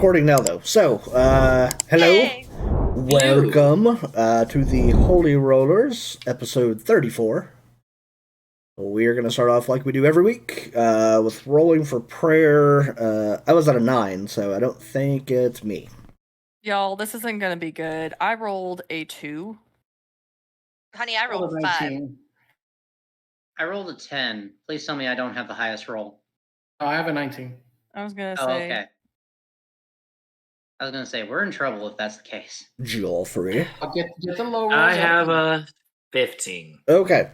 recording now, though. So, hello. Yay. Welcome to the Holy Rollers, episode 34. We are going to start off like we do every week with rolling for prayer. I was at a 9, so I don't think it's me. Y'all, this isn't gonna be good. I rolled a 2. Honey, I rolled 5. 19. I rolled a 10. Please tell me I don't have the highest roll. Oh, I have a 19. I was gonna Oh, say. okay. I was going to say, we're in trouble if that's the case. Joffrey. I'll get the low rolls. I up. have a 15. Okay.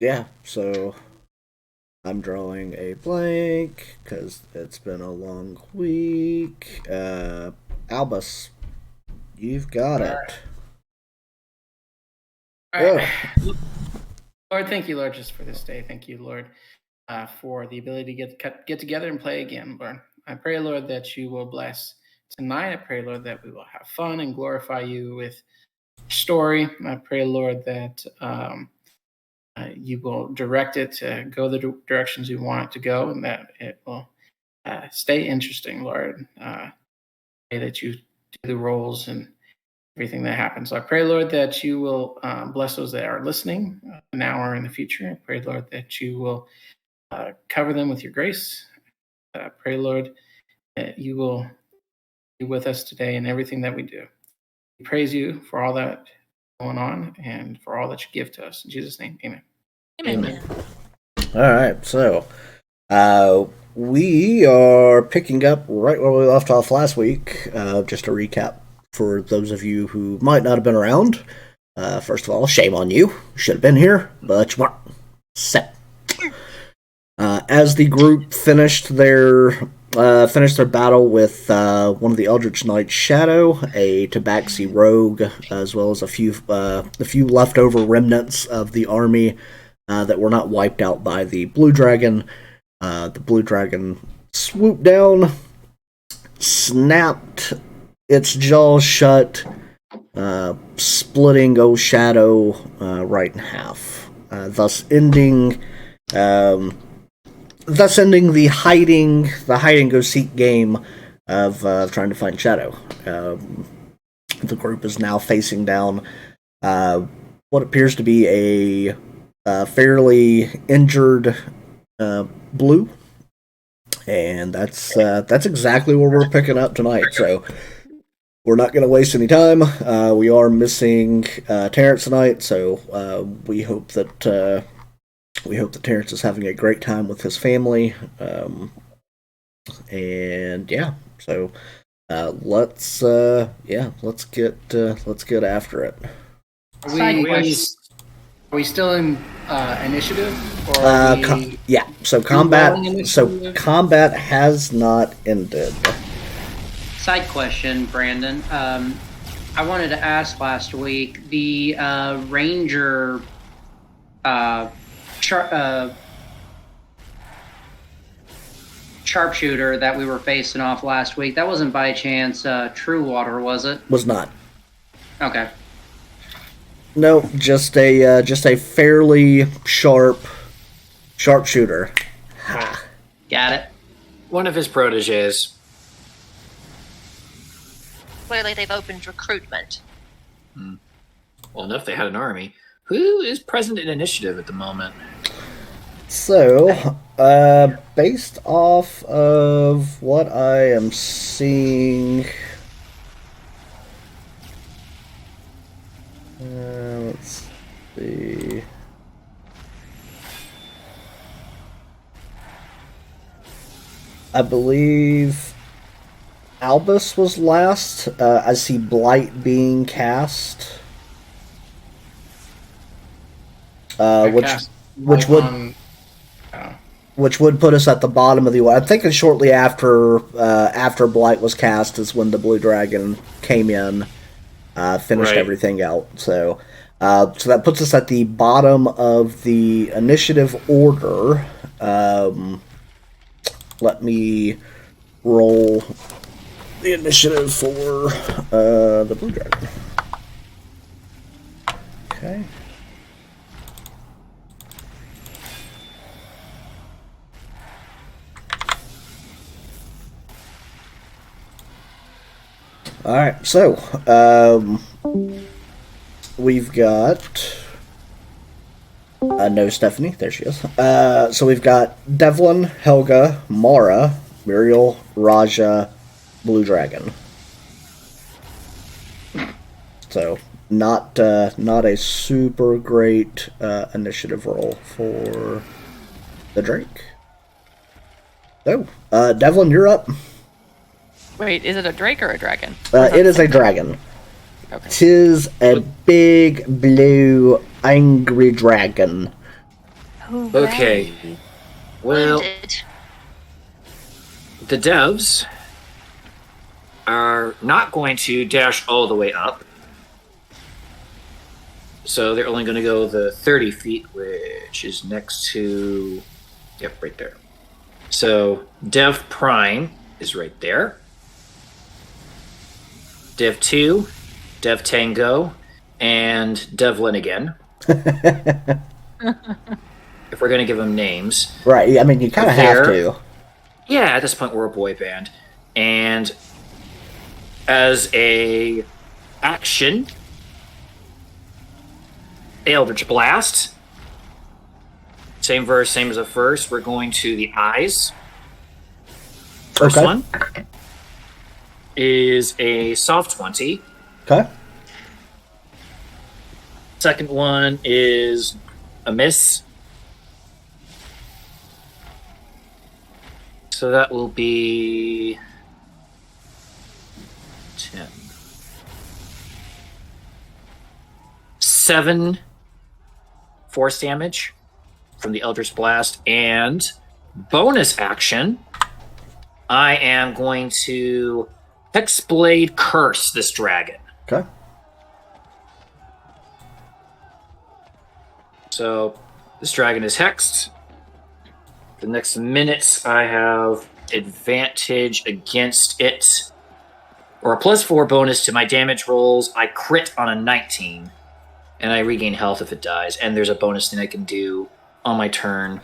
Yeah, so I'm drawing a blank because it's been a long week. Albus, you've got it. All right. Lord, thank you, Lord, just for this day. Thank you, Lord, for the ability to get together and play again, Lord. I pray, Lord, that you will bless tonight. I pray, Lord, that we will have fun and glorify you with story. I pray, Lord, that you will direct it to go the directions you want it to go, and that it will stay interesting, Lord. I pray that you do the roles and everything that happens. So I pray, Lord, that you will bless those that are listening now or in the future. I pray, Lord, that you will cover them with your grace. I pray, Lord, that you will be with us today in everything that we do. We praise you for all that going on and for all that you give to us. In Jesus' name, amen. Amen. All right, so we are picking up right where we left off last week. Just to recap for those of you who might not have been around. First of all, shame on you. Should have been here, but you weren't. Set. As the group finished their battle with one of the Eldritch Knights' Shadow, a Tabaxi rogue, as well as a few leftover remnants of the army that were not wiped out by the Blue Dragon. The Blue Dragon swooped down, snapped its jaws shut, splitting old Shadow right in half, thus ending the hide and go seek game of trying to find Shadow. The group is now facing down what appears to be a fairly injured Blue, and that's exactly where we're picking up tonight. So we're not going to waste any time. We are missing Terrence tonight, so we hope that Terrence is having a great time with his family. And yeah, so let's get after it. Are we still in initiative? Or are we yeah. So combat. rolling initiative? Combat has not ended. Side question, Brandon. I wanted to ask last week, the Ranger sharpshooter that we were facing off last week, that wasn't by chance True Water, was it? Was not. Okay. No, just a fairly sharpshooter. Ha. Got it. One of his proteges. Clearly, they've opened recruitment. Well, enough they had an army. Who is present in initiative at the moment? So, based off of what I am seeing, let's see. I believe Albus was last. I see Blight being cast. Which would put us at the bottom of the order. I'm thinking shortly after Blight was cast is when the Blue Dragon came in, finished everything out. So that puts us at the bottom of the initiative order. Let me roll the initiative for the Blue Dragon. Okay. All right, so we've got no Stephanie. There she is. So we've got Devlin, Helga, Mara, Muriel, Raja, Blue Dragon. So not a super great initiative roll for the Drake. So Devlin, you're up. Wait, is it a drake or a dragon? It is a dragon. Okay. Tis a big blue angry dragon. Okay. Well, Wounded. the devs are not going to dash all the way up. So they're only going to go the 30 feet, which is next to... Yep, right there. So Dev Prime is right there. Dev 2, Dev Tango, and Devlin again. If we're going to give them names. Right, I mean, you kind of have to. Yeah, at this point we're a boy band. And as a action, Eldritch Blast. Same verse, same as the first. We're going to the eyes. First Okay. one is a soft 20. Okay. Second one is a miss. So that will be 10. 7 force damage from the Eldritch Blast, and bonus action, I am going to Hexblade Curse this dragon. Okay. So this dragon is hexed. The next minute, I have advantage against it, or a +4 bonus to my damage rolls. I crit on a 19, and I regain health if it dies. And there's a bonus thing I can do on my turn.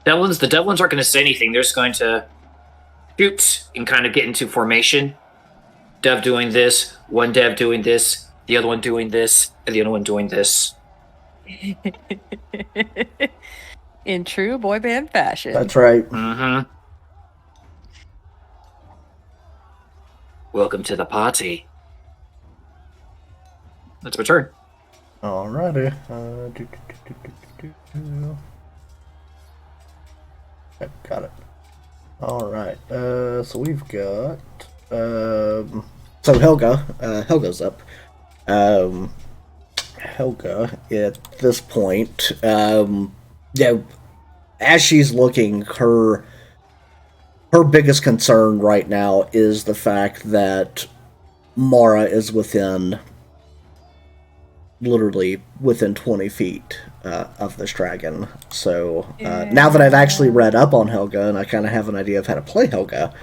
The Devlins aren't going to say anything. They're just going to shoot and kind of get into formation. Dev doing this, one Dev doing this, the other one doing this, and the other one doing this. In true boy band fashion. That's right. Mm-hmm. Welcome to the party. That's my turn. Alrighty. Okay, got it. Alright. So we've got so Helga's up. Helga at this point, as she's looking, her biggest concern right now is the fact that Mara is literally within 20 feet of this dragon. So now that I've actually read up on Helga and I kind of have an idea of how to play Helga,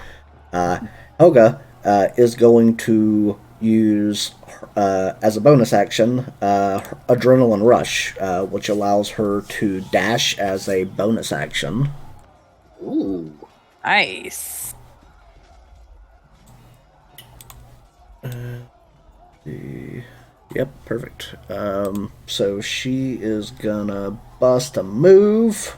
Helga is going to use, as a bonus action, Adrenaline Rush, which allows her to dash as a bonus action. Ooh. Nice. Yep, perfect. So she is gonna bust a move,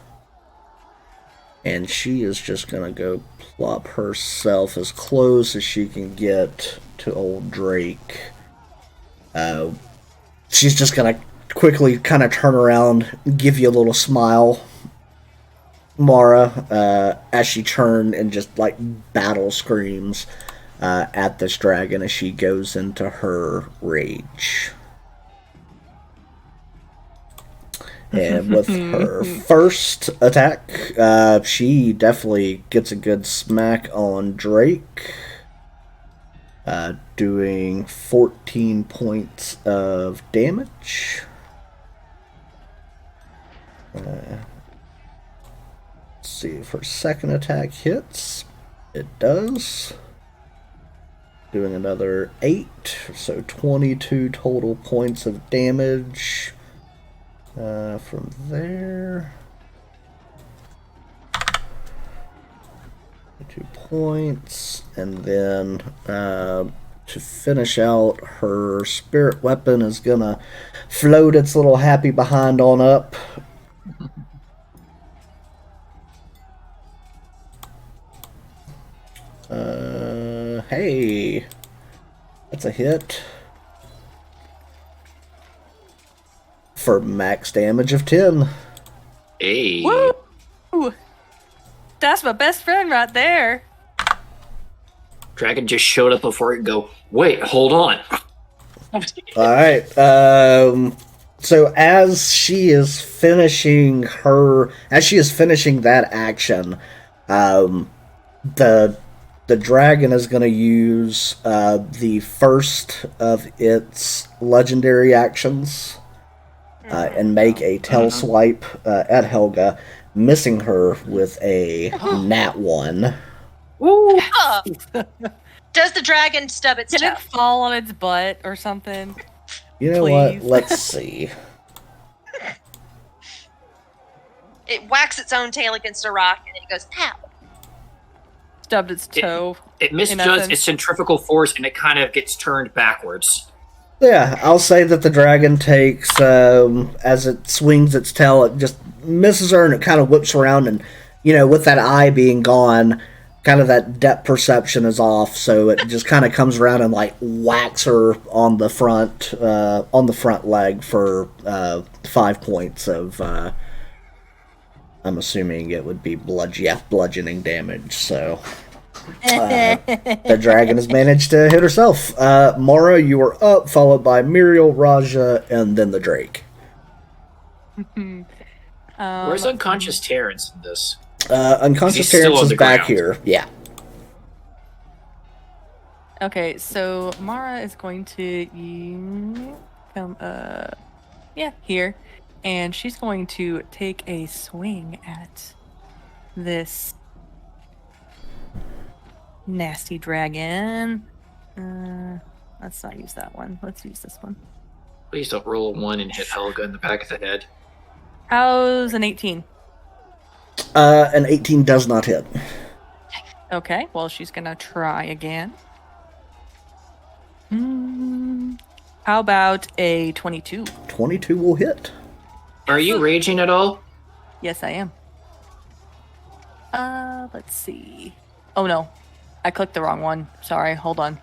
and she is just gonna go plop herself as close as she can get to old Drake. She's just gonna quickly kind of turn around, give you a little smile, Mara, as she turns and just like battle screams at this dragon as she goes into her rage. And with her first attack, she definitely gets a good smack on Drake, doing 14 points of damage. Let's see if her second attack hits. It does. Doing another 8, so 22 total points of damage. From there, 2 points. And then to finish out, her spirit weapon is going to float its little happy behind on up. Hey, that's a hit for max damage of 10. Hey. Woo! That's my best friend right there. Dragon just showed up before it could go, wait, hold on. All right. So as she is finishing that action, the dragon is going to use the first of its legendary actions and make a tail swipe at Helga, missing her with a nat 1. Ooh. Oh. Does the dragon stub its Can toe? it fall on its butt or something? You know Please. what? Let's see. It whacks its own tail against a rock and it goes, ow. Stubbed its toe. It In misjudged essence. its centrifugal force and it kind of gets turned backwards. Yeah, I'll say that the dragon takes, as it swings its tail, it just misses her and it kind of whips around and, with that eye being gone, kind of that depth perception is off, so it just kind of comes around and, whacks her on the front leg for 5 points of, I'm assuming it would be bludgeoning damage, so... the dragon has managed to hit herself. Mara, you are up, followed by Muriel, Raja, and then the Drake. Where's unconscious Terrence in this? Unconscious He's still Terrence on is the back ground. here. Yeah. Okay, so Mara is going to come here, and she's going to take a swing at this nasty dragon. Let's not use that one. Let's use this one. Please don't roll a 1 and hit Helga in the back of the head. How's an 18? An 18 does not hit. Okay, well, she's gonna try again. How about a 22? 22 will hit. Are you raging at all? Yes, I am. Let's see. Oh no, I clicked the wrong one. Sorry, hold on.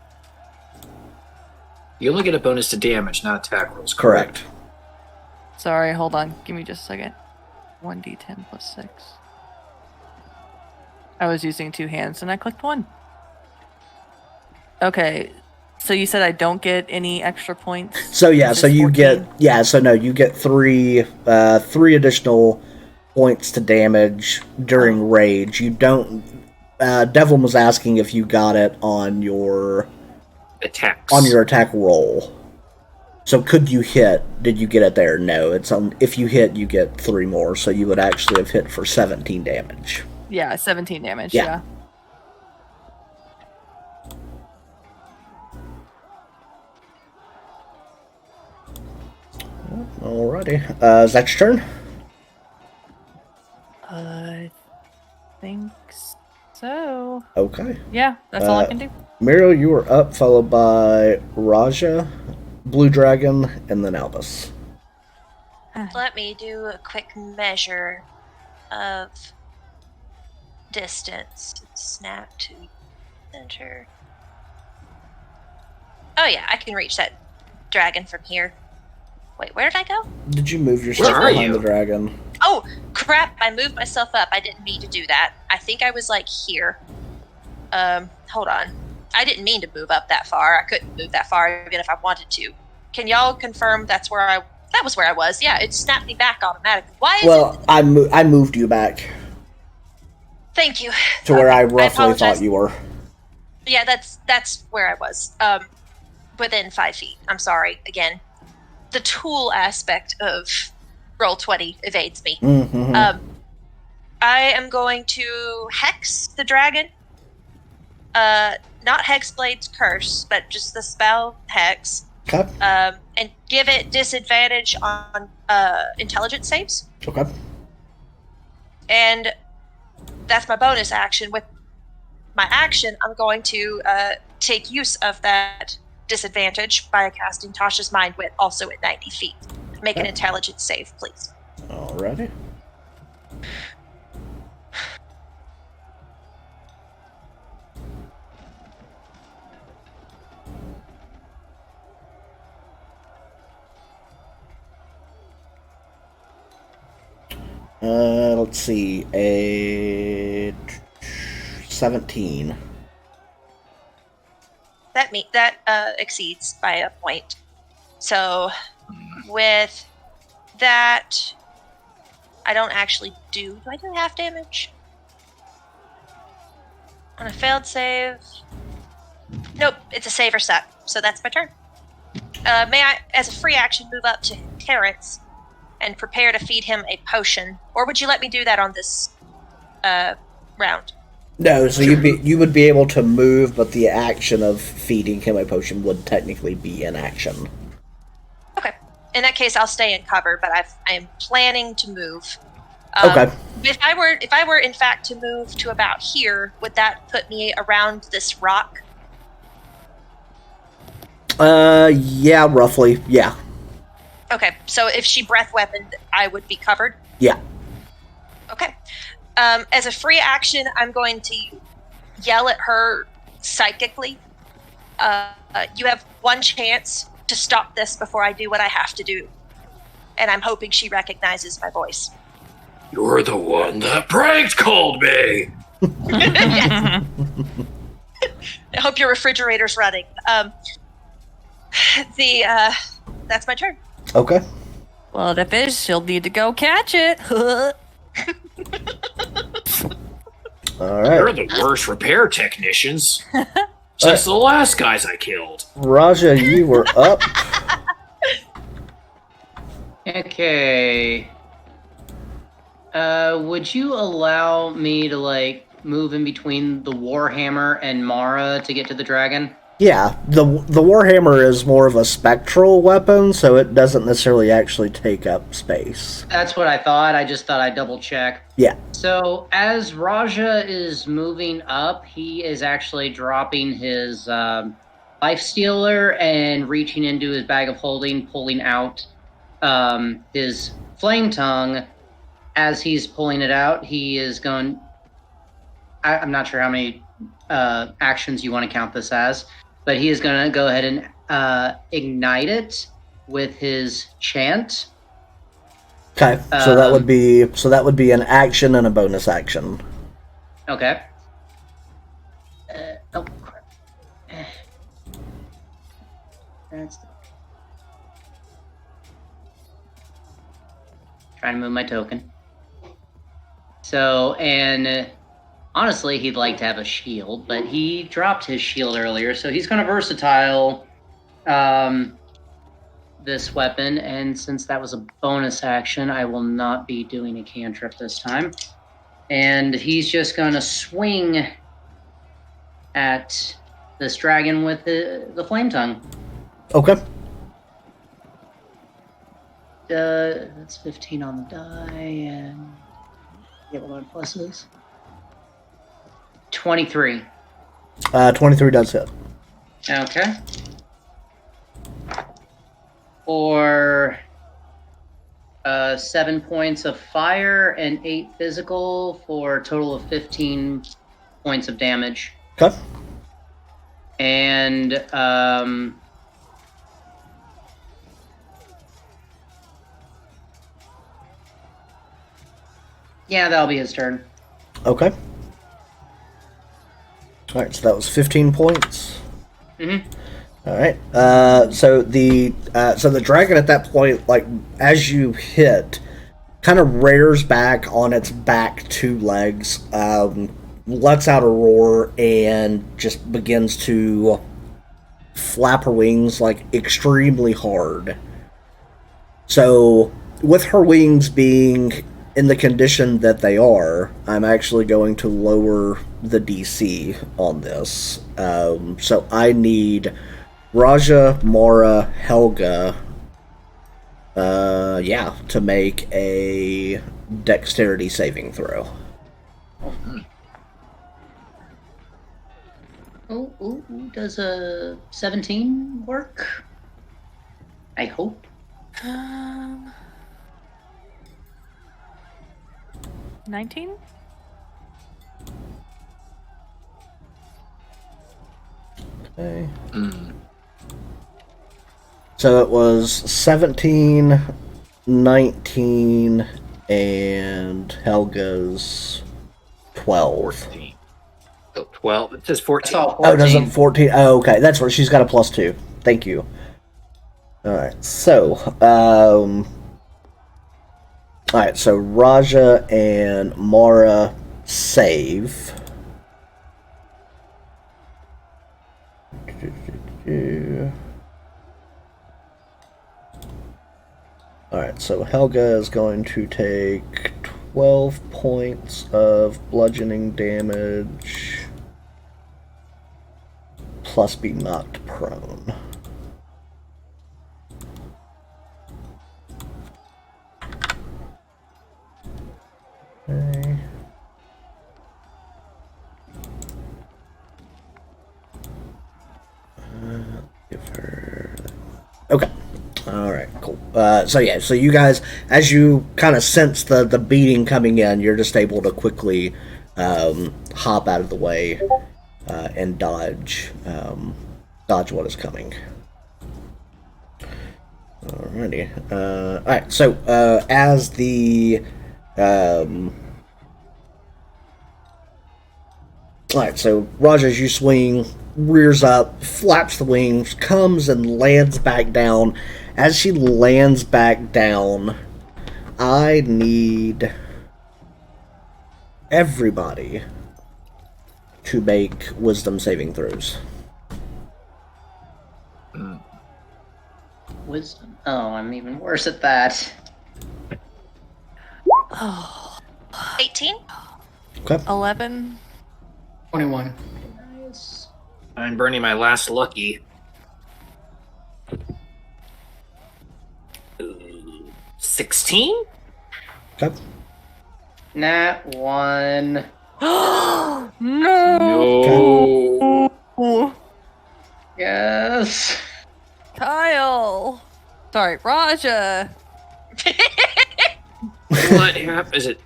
You only get a bonus to damage, not attack rolls. Correct. Sorry, hold on. Give me just a second. 1d10 plus 6. I was using 2 hands and I clicked 1. Okay, so you said I don't get any extra points? So yeah, Which so is you 14? you get three additional points to damage during rage. You don't. Devlin was asking if you got it on your Attacks. attack roll. So could you hit? Did you get it there? No. It's on. If you hit, you get 3 more. So you would actually have hit for 17 damage. Yeah, 17 damage, Yeah. yeah. Alrighty. Is that your turn? I think so. Okay. Yeah, that's all I can do. Muriel, you are up, followed by Raja, Blue Dragon, and then Albus. Let me do a quick measure of distance. Snap to center. Oh yeah, I can reach that dragon from here. Wait, where did I go? Did you move yourself Where are behind you? the dragon? Oh, crap, I moved myself up. I didn't mean to do that. I think I was like here. Hold on. I didn't mean to move up that far. I couldn't move that far even if I wanted to. Can y'all confirm that was where I was? Yeah, it snapped me back automatically. Why is Well, I moved you back Thank you. to where I roughly apologize. thought you were. Yeah, that's where I was. Within 5 feet. I'm sorry. Again, the tool aspect of Roll20 evades me. Mm-hmm. I am going to hex the dragon. Not Hexblade's curse, but just the spell hex. Okay. And give it disadvantage on intelligence saves. Okay. And that's my bonus action with my action, I'm going to take use of that disadvantage by casting Tasha's Mind Wit, also at 90 feet. Make an intelligence save, please. Alrighty. Let's see, a 17. That exceeds by a point. So with that, I don't actually do I do half damage? On a failed save? Nope, it's a save or suck, so that's my turn. May I, as a free action, move up to Terrence and prepare to feed him a potion? Or would you let me do that on this round? No, so you would be able to move, but the action of feeding him a potion would technically be an action. Okay. In that case, I'll stay in cover, but I am planning to move. Okay. If I were in fact to move to about here, would that put me around this rock? Yeah, roughly, yeah. Okay, so if she breath weaponed, I would be covered? Yeah. Okay. As a free action, I'm going to yell at her psychically. You have one chance to stop this before I do what I have to do. And I'm hoping she recognizes my voice. You're the one that pranked called me! Yes. I hope your refrigerator's running. That's my turn. Okay. Well, the fish, she'll need to go catch it. Alright. You're the worst repair technicians since the last guys I killed. Raja, you were up. Okay. Would you allow me to, like, move in between the Warhammer and Mara to get to the dragon? Yeah, the Warhammer is more of a spectral weapon, so it doesn't necessarily actually take up space. That's what I thought. I just thought I'd double check. Yeah. So, as Raja is moving up, he is actually dropping his Life Stealer and reaching into his bag of holding, pulling out his Flame Tongue. As he's pulling it out, he is going... I'm not sure how many actions you want to count this as, but he is going to go ahead and ignite it with his chant. Okay, so that would be an action and a bonus action. Okay. Oh crap! That's trying to move my token. So, and honestly, he'd like to have a shield, but he dropped his shield earlier, so he's going to versatile this weapon, and since that was a bonus action, I will not be doing a cantrip this time. And he's just going to swing at this dragon with the Flame Tongue. Okay. That's 15 on the die, and get one of pluses. 23. 23 does hit. Okay. For 7 points of fire and 8 physical for a total of 15 points of damage. Okay. And yeah, that'll be his turn. Okay. Alright, so that was 15 points. Mm-hmm. Alright. So the dragon at that point, like, as you hit, kind of rears back on its back 2 legs, lets out a roar, and just begins to flap her wings, like, extremely hard. So, with her wings being in the condition that they are, I'm actually going to lower the DC on this. So I need Raja, Mara, Helga, to make a dexterity saving throw. Does a 17 work? I hope. 19? Okay. Mm. So it was 17, 19, and Helga's 12. 14. Oh, 12. It says I 14. saw Oh, 14. doesn't 14? Oh, okay. That's where she's got a +2. Thank you. Alright, so, alright, so Raja and Mara save. Alright, so Helga is going to take 12 points of bludgeoning damage plus be knocked prone. Okay. Give her. Okay. All right. Cool. So yeah. So you guys, as you kind of sense the beating coming in, you're just able to quickly hop out of the way and dodge what is coming. Alrighty. All right. So as the Alright, so Raja, as you swing, rears up, flaps the wings, comes and lands back down. As she lands back down, I need everybody to make wisdom saving throws. Wisdom. Oh, I'm even worse at that. Oh, 18. 11. 21. Nice. I'm burning my last lucky. 16? Okay. Nat 1. No. No. Yes. Kyle. Sorry, Raja. What happened?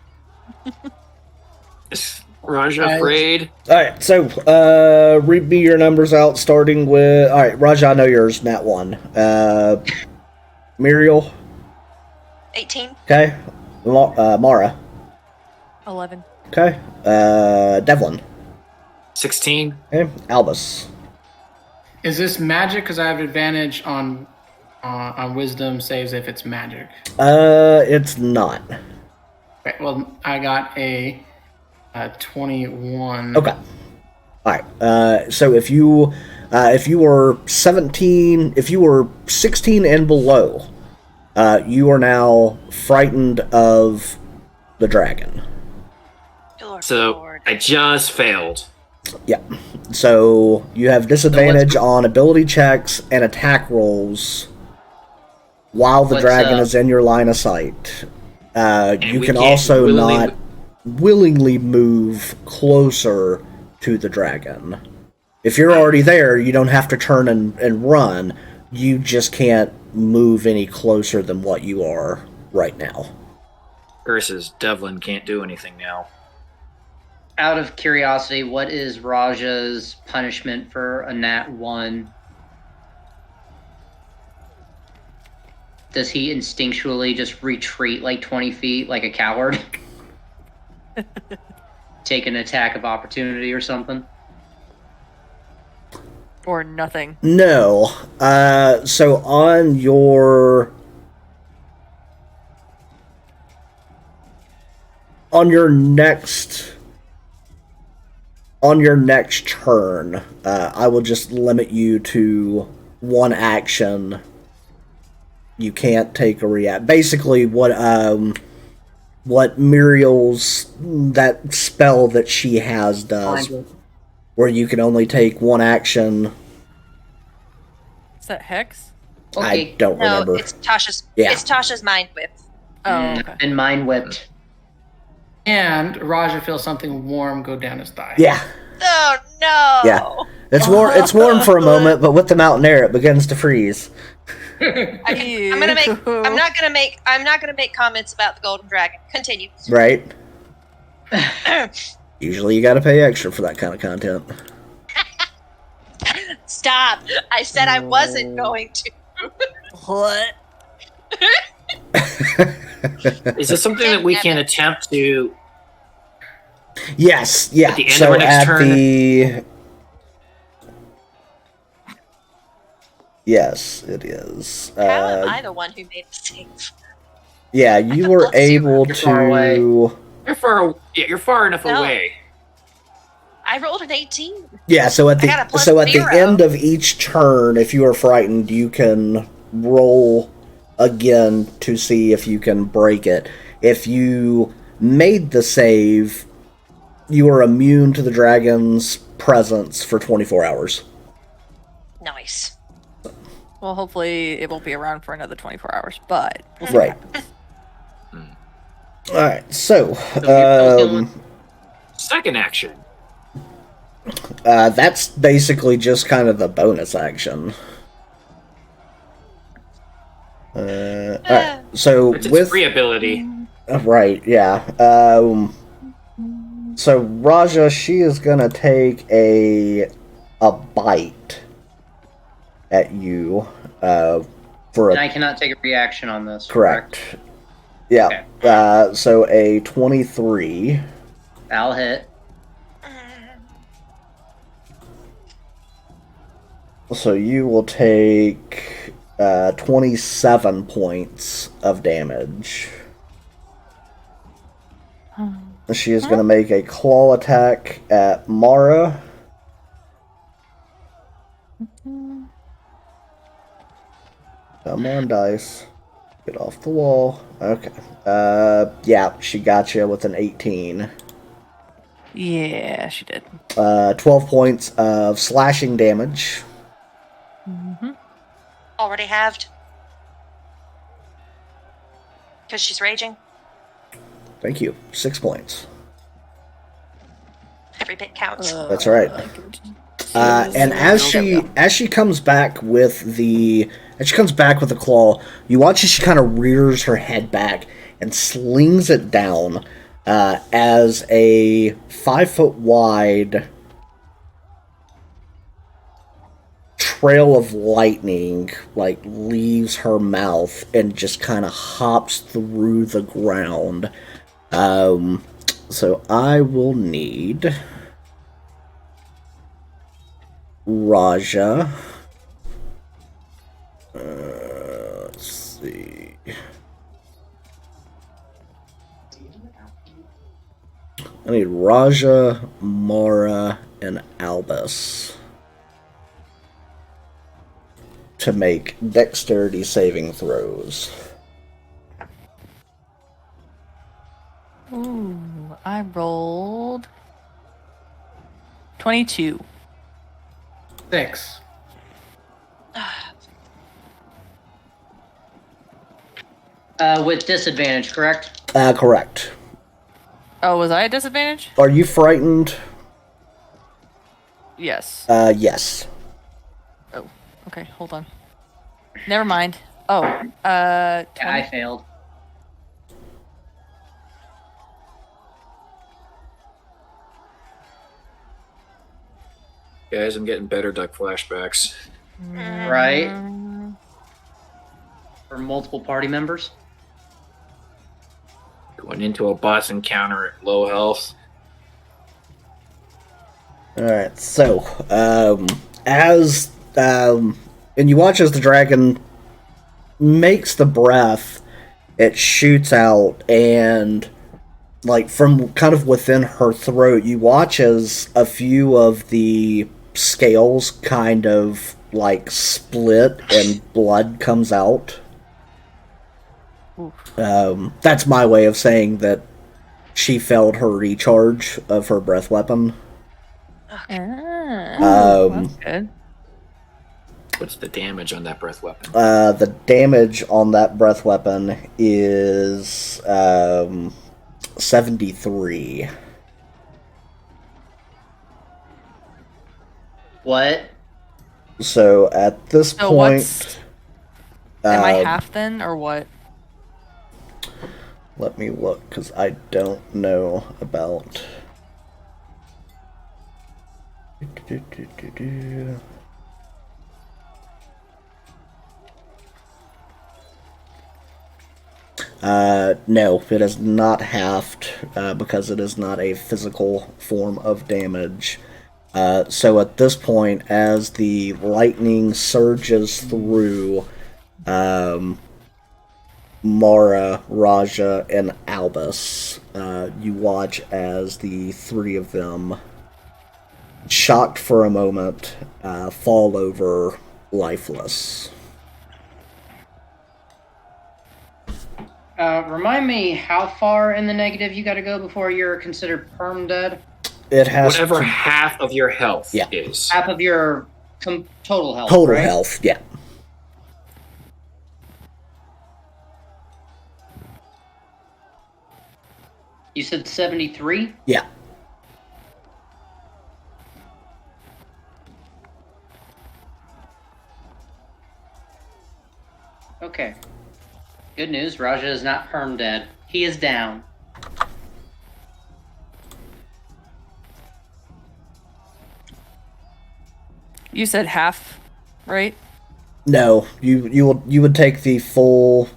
Is Raja afraid? Alright, so read me your numbers out, starting with. Alright, Raja, I know yours, Nat 1. Muriel, 18. okay. Mara, 11. okay. Devlin, 16? okay. Albus. Is this magic? Because I have advantage on wisdom saves if it's magic. It's not. Okay, well, I got a 21. Okay. All right. So if you were 17, if you were 16 and below, you are now frightened of the dragon. Good So Lord. I just failed. Yeah. So you have disadvantage on ability checks and attack rolls while the What's, dragon is in your line of sight. You we can can't also willingly- not willingly move closer to the dragon. If you're already there, you don't have to turn and run. You just can't move any closer than what you are right now. Versus Devlin can't do anything now. Out of curiosity, what is Raja's punishment for a nat 1? Does he instinctually just retreat like 20 feet like a coward? Take an attack of opportunity or something? Or nothing. No. So on your next turn, I will just limit you to one action. You can't take a react. Basically, what Muriel's that spell that she has does, where you can only take one action. Is that Hex? Okay. I don't No, remember. it's Tasha's. Yeah. It's Tasha's mind whip. Oh, okay. And mind whipped. And Raja feels something warm go down his thigh. Yeah. Oh no. Yeah. It's warm for a moment, but with the mountain air, it begins to freeze. I'm not gonna make comments about the golden dragon. Continue. Right? Usually, you got to pay extra for that kind of content. Stop. I said I wasn't going to. What? Is this something that we can attempt to? Yes. Yeah. At the end So of our next at turn? the. Yes, it is. How am I the one who made the save? Yeah, you were Plus zero. able You're far away. to. You're far enough No. away. I rolled an 18. Yeah, so at I got a plus the zero. end of each turn, if you are frightened, you can roll again to see if you can break it. If you made the save, you are immune to the dragon's presence for 24 hours. Nice. Well, hopefully it won't be around for another 24 hours, but we'll see Right. what happens. Alright, so you're still healing? Second action. that's basically just kind of the bonus action. Alright, so It's its with free ability. right, yeah. So Raja, she is gonna take a bite at you. For And a I cannot take a reaction on this. correct. Yeah. Okay. So a 23. That'll hit. So you will take 27 points of damage. She is going to make a claw attack at Mara. Come on, dice. Get off the wall. Okay. Yeah, she got you with an 18. Yeah, she did. 12 points of slashing damage. Already halved. Because she's raging. Thank you. 6 points. Every bit counts. That's right. And as she comes back with the claw, you watch as she kind of rears her head back and slings it down as a 5-foot wide trail of lightning leaves her mouth and just kind of hops through the ground. So I will need Raja. Let's see. I need Raja, Mara, and Albus to make dexterity saving throws. Ooh, I rolled 22. 6. With disadvantage, correct? Correct. Oh, was I at disadvantage? Are you frightened? Yes. Yes. Oh, okay, hold on. Never mind. Oh, Yeah, 20. I failed. Guys, I'm getting better duck flashbacks. Right? For multiple party members. Going into a boss encounter at low health. Alright, so, and you watch as the dragon makes the breath, it shoots out, and, from kind of within her throat, you watch as a few of the scales kind of, split and blood comes out. That's my way of saying that she failed her recharge of her breath weapon. That's good. What's the damage on that breath weapon? The damage on that breath weapon is 73. What? So at this So point, what's... Am I uh, half then, or what? let me look because I don't know about. No, it is not halved because it is not a physical form of damage. So at this point, as the lightning surges through Mara, Raja, and Albus, you watch as the three of them, shocked for a moment, fall over lifeless. Remind me how far in the negative you got to go before you're considered perm dead? It has Whatever to- half of your health Yeah. is. Half of your total health. total right? health, yeah. You said 73? Yeah. Okay. Good news, Raja is not perm dead. He is down. You said half, right? No, you would take the full.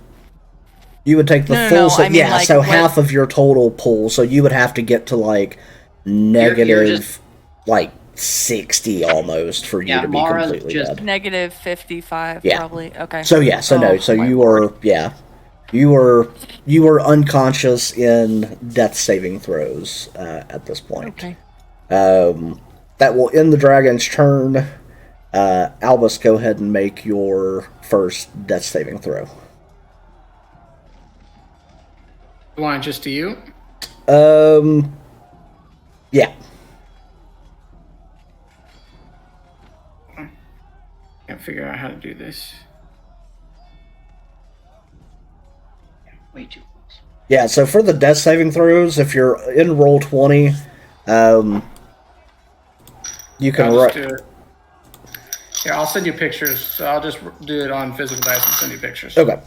You would take the No, full. no, So, I mean, yeah, like, so what- half of your total pool. So you would have to get to like negative, just- like 60 almost for you Yeah, to be Mara's completely just- dead. Negative 55, Yeah. probably. Okay. So yeah, so no, Oh, so my you lord. were you were unconscious in death saving throws at this point. Okay. That will end the dragon's turn. Albus, go ahead and make your first death saving throw. You want it just to you? Yeah. Can't figure out how to do this. Way too close. Yeah, so for the death saving throws, if you're in roll 20, you can I'll just write. do it. Yeah, I'll send you pictures. So I'll just do it on physical dice and send you pictures. Okay.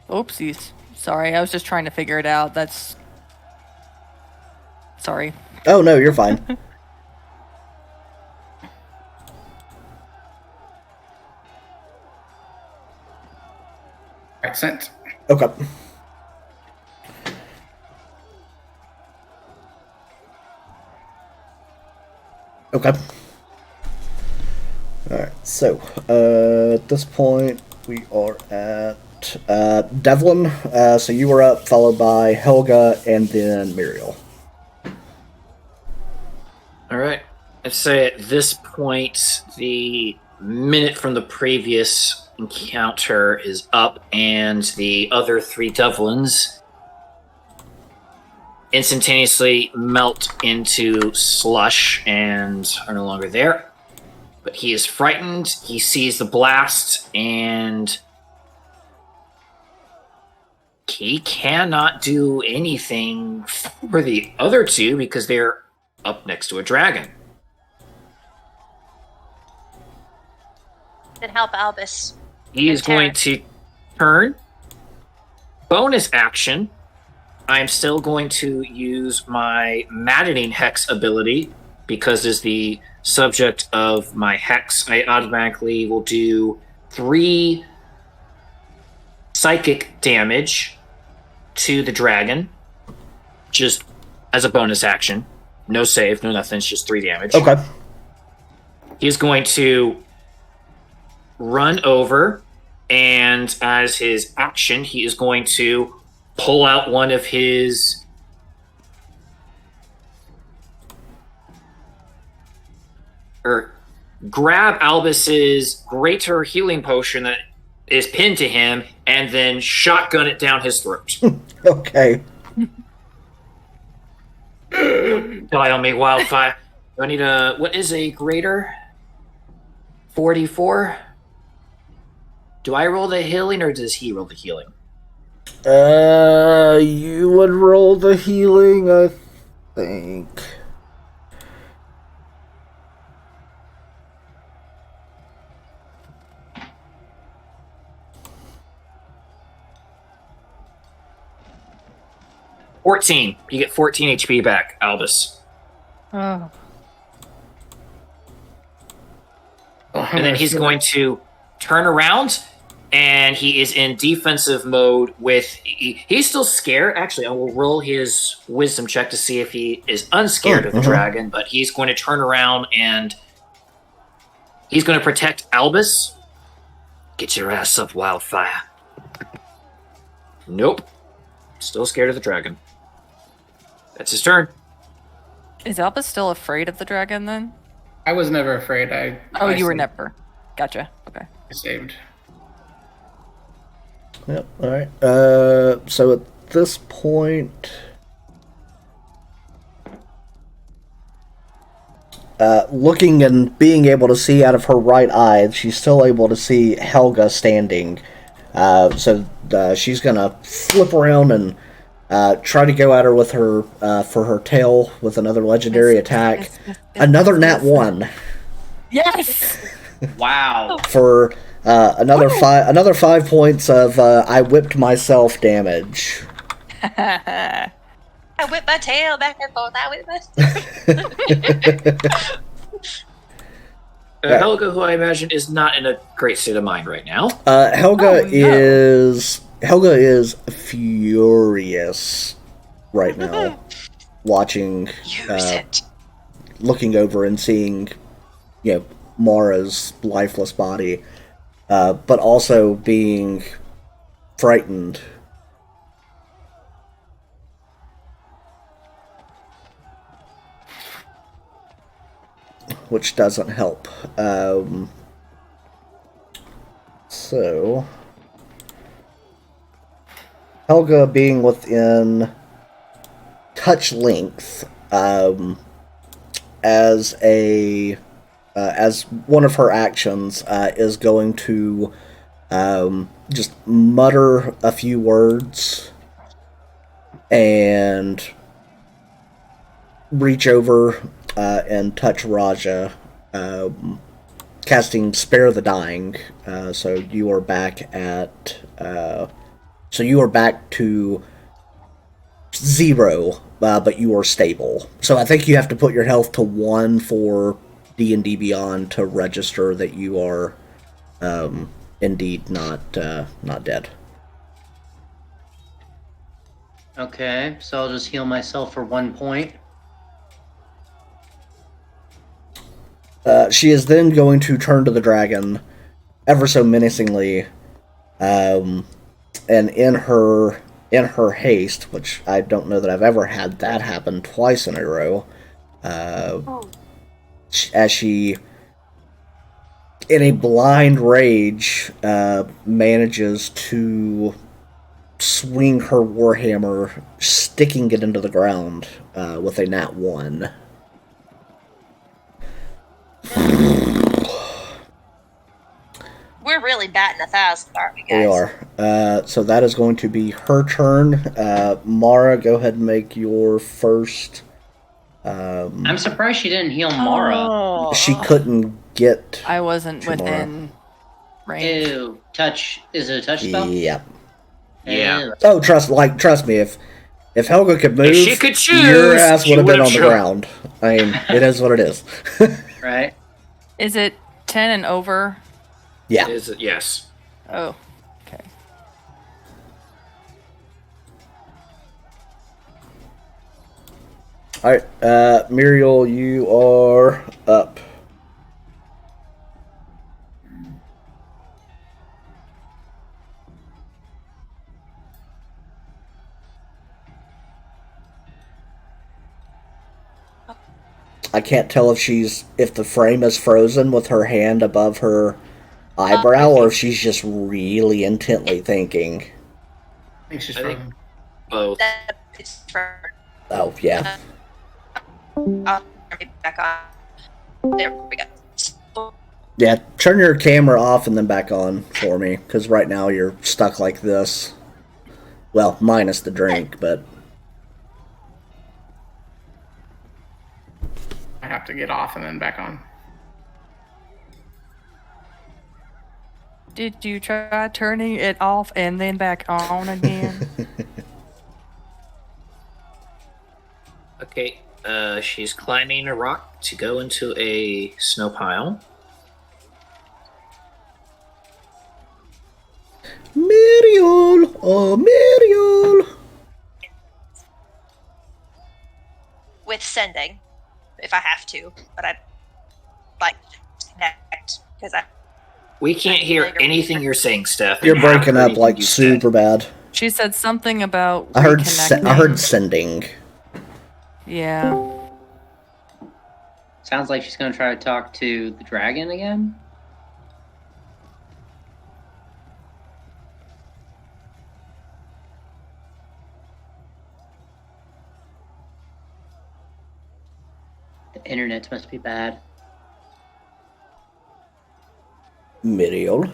Oopsies. Sorry, I was just trying to figure it out. That's... Sorry. Oh, no, you're fine. All right, sent. Okay. Okay. Alright, so, at this point, we are at Devlin. So you were up, followed by Helga, and then Muriel. All right. I'd say at this point, the minute from the previous encounter is up, and the other three Devlins instantaneously melt into slush and are no longer there. But he is frightened. He sees the blast, and he cannot do anything for the other two because they're up next to a dragon. Then help Albus. He is And Tara. going to turn. Bonus action. I am still going to use my Maddening Hex ability because as the subject of my Hex, I automatically will do 3 psychic damage to the dragon just as a bonus action. No save, no nothing, it's just 3 damage. Okay. He's going to run over, and as his action, he is going to pull out one of his or grab Albus's greater healing potion that is pinned to him, and then shotgun it down his throat. Okay. Die on me, wildfire. Do I need a... What is a greater? 44? Do I roll the healing, or does he roll the healing? You would roll the healing, I think. You get 14 HP back, Albus. Oh. And then he's going to turn around, and he is in defensive mode with... He's still scared. Actually, I will roll his wisdom check to see if he is unscared of the dragon, but he's going to turn around, and he's going to protect Albus. Get your ass up, Wildfire. Nope. Still scared of the dragon. That's his turn. Is Albus still afraid of the dragon then? I was never afraid. You were saved- never. Gotcha. Okay. I saved. Yep, alright. So at this point... looking and being able to see out of her right eye, she's still able to see Helga standing. So she's gonna flip around and try to go at her with her for her tail with another legendary attack. Another nat 1 Yes! Wow. for another 5 points of I whipped myself damage. I whip my tail back and forth. I whip my Helga, who I imagine is not in a great state of mind right now. Helga Oh, no. is furious right now, watching, Use it. looking over and seeing, Mara's lifeless body, but also being frightened. Which doesn't help. So, Helga being within touch length, as one of her actions, is going to just mutter a few words and reach over and touch Raja, casting Spare the Dying. So you are back at... so you are back to 0, but you are stable. So I think you have to put your health to 1 for D&D Beyond to register that you are indeed not dead. Okay, so I'll just heal myself for 1 point. She is then going to turn to the dragon ever so menacingly, and in her haste, which I don't know that I've ever had that happen twice in a row, as she, in a blind rage, manages to swing her warhammer, sticking it into the ground with a nat 1. We're really batting 1,000, aren't we, guys? We are. So that is going to be her turn. Mara, go ahead and make your first. I'm surprised she didn't heal Mara. Oh. She couldn't get. I wasn't Tomorrow. within range. Ew. Touch. Is it a touch spell? Yeah. Yeah. Ew. Oh, trust me. If Helga could move, If she could choose, your ass she would have been would've on the chosen. ground. I mean, it is what it is. Right? Is it 10 and over? Yeah. Is it? Yes. Oh, okay. All right, Muriel, you are up. I can't tell if the frame is frozen with her hand above her eyebrow, or if she's just really intently thinking. I think she's I think- frozen. Both. That- It's for. Oh yeah. I'll turn it back on. There we go. Yeah, turn your camera off and then back on for me, because right now you're stuck like this. Well, minus the drink, but I have to get off and then back on. Did you try turning it off and then back on again? Okay, she's climbing a rock to go into a snow pile. Muriel! Oh, Muriel! With sending, if I have to, but I'd like to connect because We can't hear anything you're saying, Steph. You're and haven't breaking heard up anything like you said. super bad. She said something about I heard reconnecting. sending. Yeah. Sounds like she's going to try to talk to the dragon again. The internet must be bad. Muriel.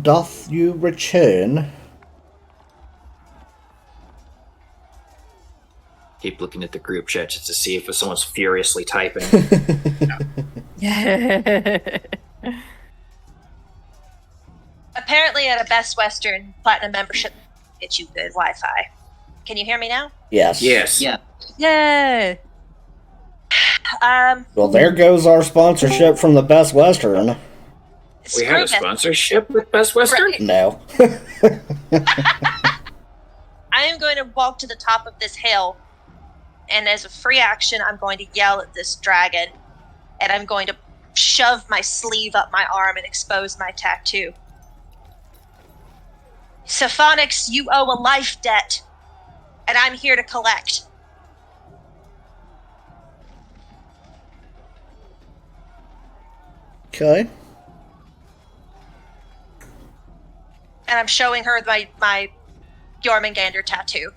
Doth you return? Keep looking at the group chat just to see if someone's furiously typing. apparently at a Best Western Platinum membership gets you good Wi-Fi. Can you hear me now? Yes. Yes. Yeah. Yay! Well, there goes our sponsorship from the Best Western. We have a sponsorship with Best Western? Right. No. I am going to walk to the top of this hill, and as a free action, I'm going to yell at this dragon, and I'm going to shove my sleeve up my arm and expose my tattoo. Sophonix, you owe a life debt, and I'm here to collect. Okay. And I'm showing her my Jormungandr tattoo.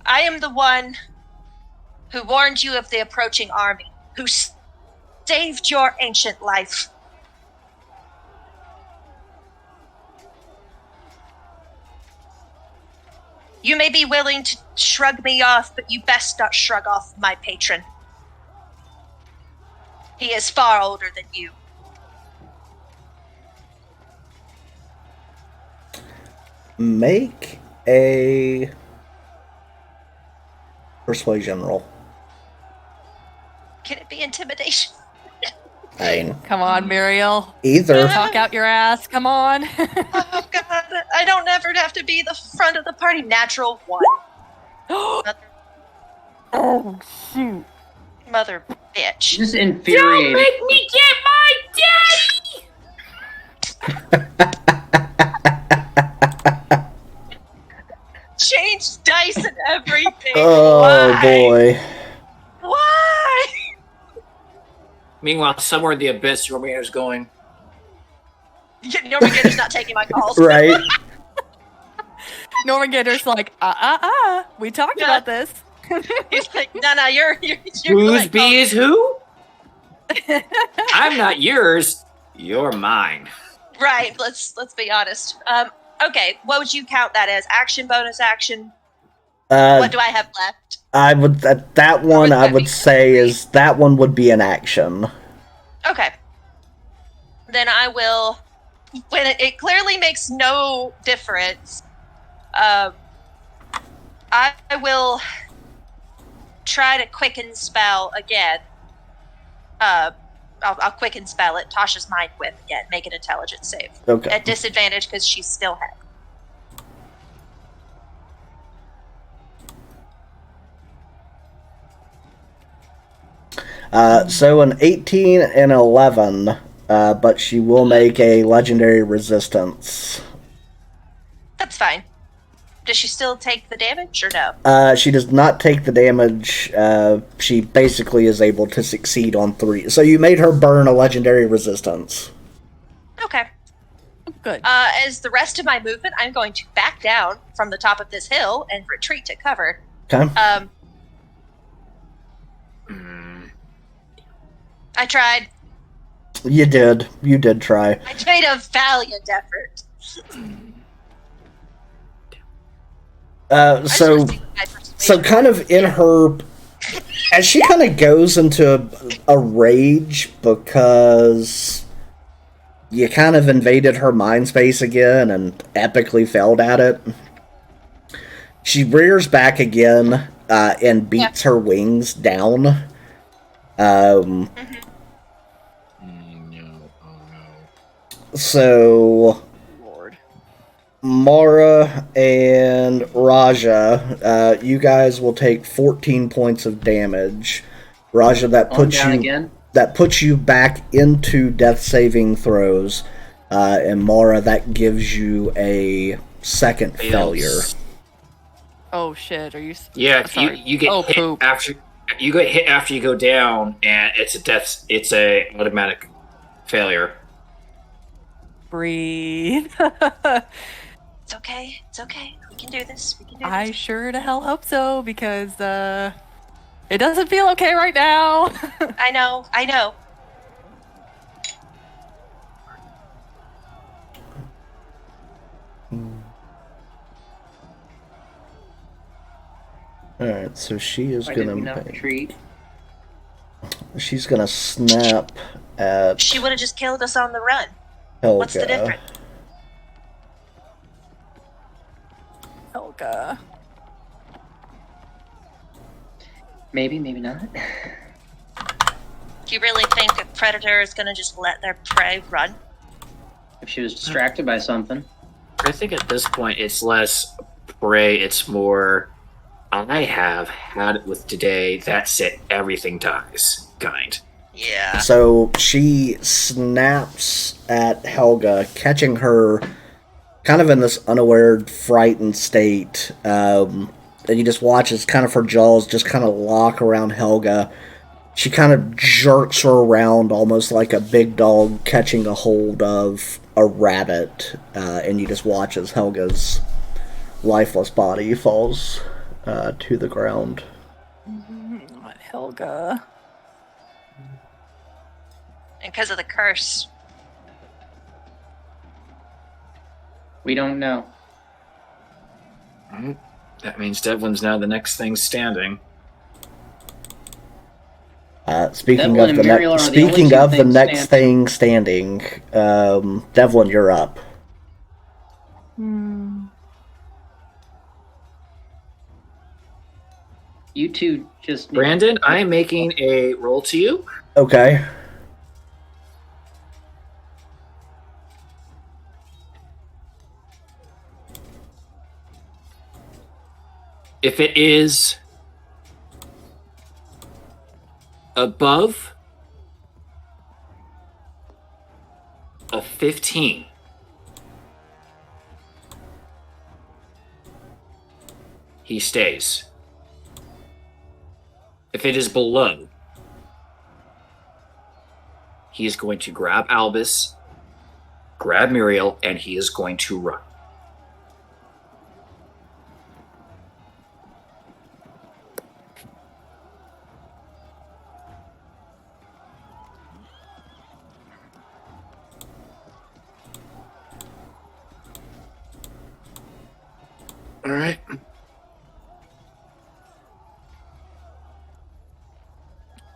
I am the one who warned you of the approaching army, who saved your ancient life. You may be willing to shrug me off, but you best not shrug off my patron. He is far older than you. Make a persuasion roll. Can it be intimidation? I mean, Come on, Muriel. either. Talk out your ass. Come on. Oh god, I don't ever have to be the front of the party. Natural one. Oh, shoot. Mother bitch. Just infuriating. me get my daddy! Change dice and everything. Oh Why? boy. Why? Meanwhile, somewhere in the abyss, Romeo's going, Jormungandr's not taking my calls. Right. Jormungandr's like, we talked Yeah. about this. He's like, no, you're whose like, bee is who? I'm not yours. You're mine. right. Let's be honest. Okay, what would you count that as? Action, bonus action? What do I have left? I would that one I would say is that one would be an action. Okay. Then I will. When it clearly makes no difference, I will try to quicken spell again. I'll quicken spell it. Tasha's Mind Whip again. Make an intelligence save. Okay. At disadvantage because she's still head. So an 18 and 11, but she will make a legendary resistance. That's fine. Does she still take the damage or no? She does not take the damage. She basically is able to succeed on 3. So you made her burn a legendary resistance. Okay. Good. As the rest of my movement, I'm going to back down from the top of this hill and retreat to cover. Okay. I tried. You did. You did try. I made a valiant effort. I just So, wanna see what my persuasion so kind of in her, as she kind of goes into a rage because you kind of invaded her mind space again and epically failed at it. She rears back again and beats her wings down. No. Oh no. So Lord. Mara and Raja, you guys will take 14 points of damage. Raja, that On puts down you again. that puts you back into death saving throws, and Mara, that gives you a second failure. Oh shit! Are you? Yeah, Sorry. you get Oh, hit poop. after you get hit after you go down, and it's a death. It's a automatic failure. Breathe. It's okay. It's okay. We can do this. We can do I this. sure to hell hope so because it doesn't feel okay right now. I know. I know. Alright, so she is Why did we not gonna retreat? she's gonna snap at She would have just killed us on the run. Helga. What's the difference? Helga. Maybe, maybe not. Do you really think a predator is going to just let their prey run? If she was distracted by something. I think at this point it's less prey. It's more. I have had it with today. That's it. Everything dies. Kind. Yeah. So she snaps at Helga, catching her kind of in this unaware, frightened state. And you just watch as kind of her jaws just kind of lock around Helga. She kind of jerks her around almost like a big dog catching a hold of a rabbit. And you just watch as Helga's lifeless body falls to the ground. Not Helga. And because of the curse. We don't know. That means Devlin's now the next thing standing. Speaking Devlin of and the Muriel next, are the only speaking two of the things next thing standing, Devlin, you're up. You two just. Brandon, I am making a roll to you. Okay. If it is above a 15, he stays. If it is below, he is going to grab Albus, grab Muriel, and he is going to run. All right.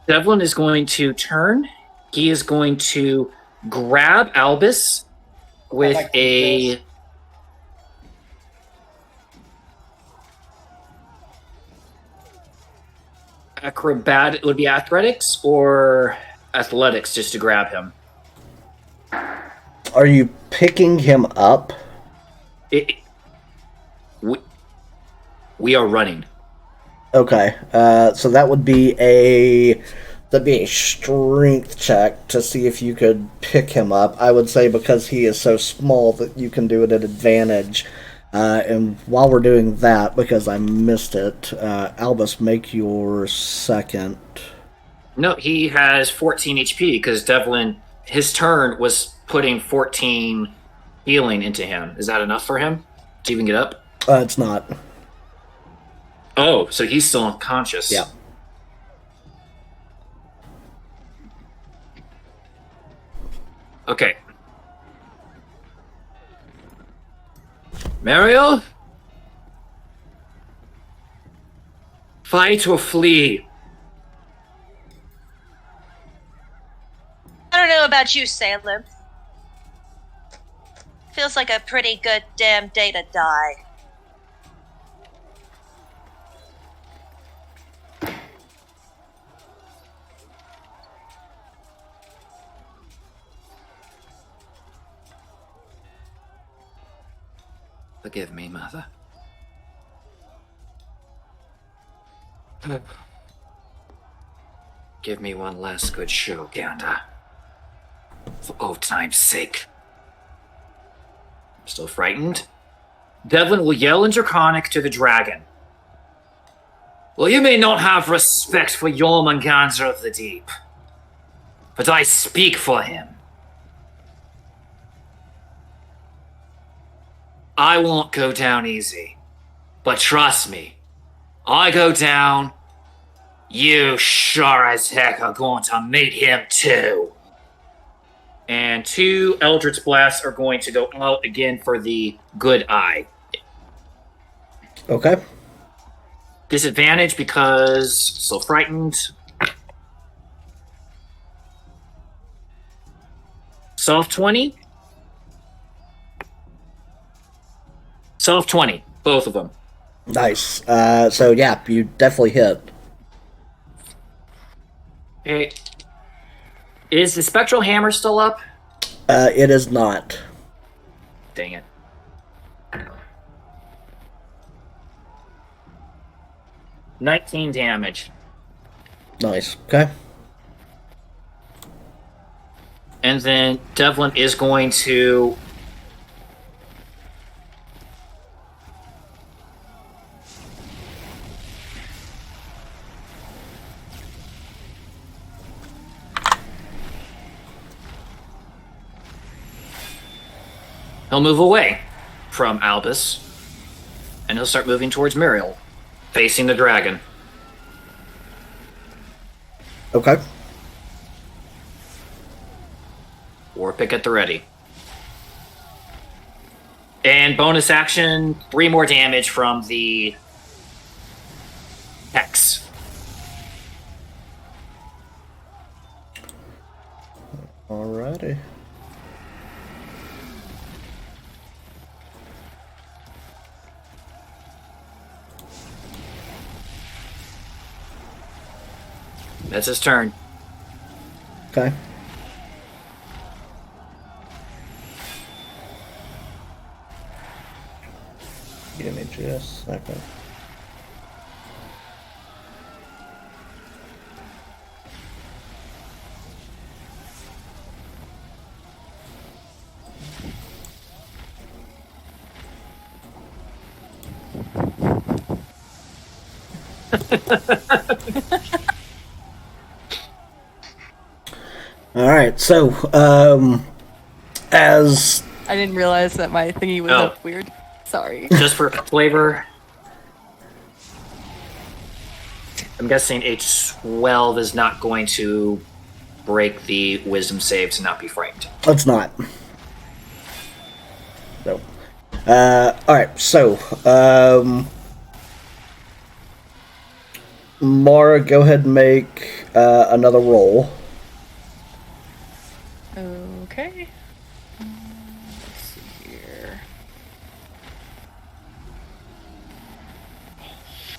Devlin is going to turn. He is going to grab Albus with like to do a this. acrobat. It would be athletics or athletics just to grab him. Are you picking him up? We are running. Okay. So that would be that'd be a strength check to see if you could pick him up. I would say because he is so small that you can do it at advantage. And while we're doing that, because I missed it, Albus, make your second. No, he has 14 HP because Devlin, his turn was putting 14 healing into him. Is that enough for him to even get up? It's not. Oh, so he's still unconscious. Yeah. Okay. Mariel? Fight or flee? I don't know about you, Salem. Feels like a pretty good damn day to die. Forgive me, Mother. Give me one last good show, Gander. For old time's sake. Still frightened? Devlin will yell in Draconic to the dragon. Well, you may not have respect for Jormungandr of the Deep, but I speak for him. I won't go down easy, but trust me, I go down, you sure as heck are going to meet him too. And 2 Eldritch Blasts are going to go out again for the good eye. Okay. Disadvantage because so frightened. Soft 20. Soft 20, both of them. Nice. So yeah, you definitely hit. Okay. Is the Spectral Hammer still up? It is not. Dang it. $19 damage. Nice. Okay. And then Devlin is going to... He'll move away from Albus, and he'll start moving towards Muriel, facing the dragon. Okay. War pick at the ready. And bonus action, 3 more damage from the Hex. Alrighty. That's his turn. Okay. Give me just a second. All right, so as I didn't realize that my thingy was Oh. up weird. Sorry. Just for flavor, I'm guessing a 12 is not going to break the wisdom save to not be frightened. let's not. So, all right, so Mara, go ahead and make another roll. Okay. Let's see here.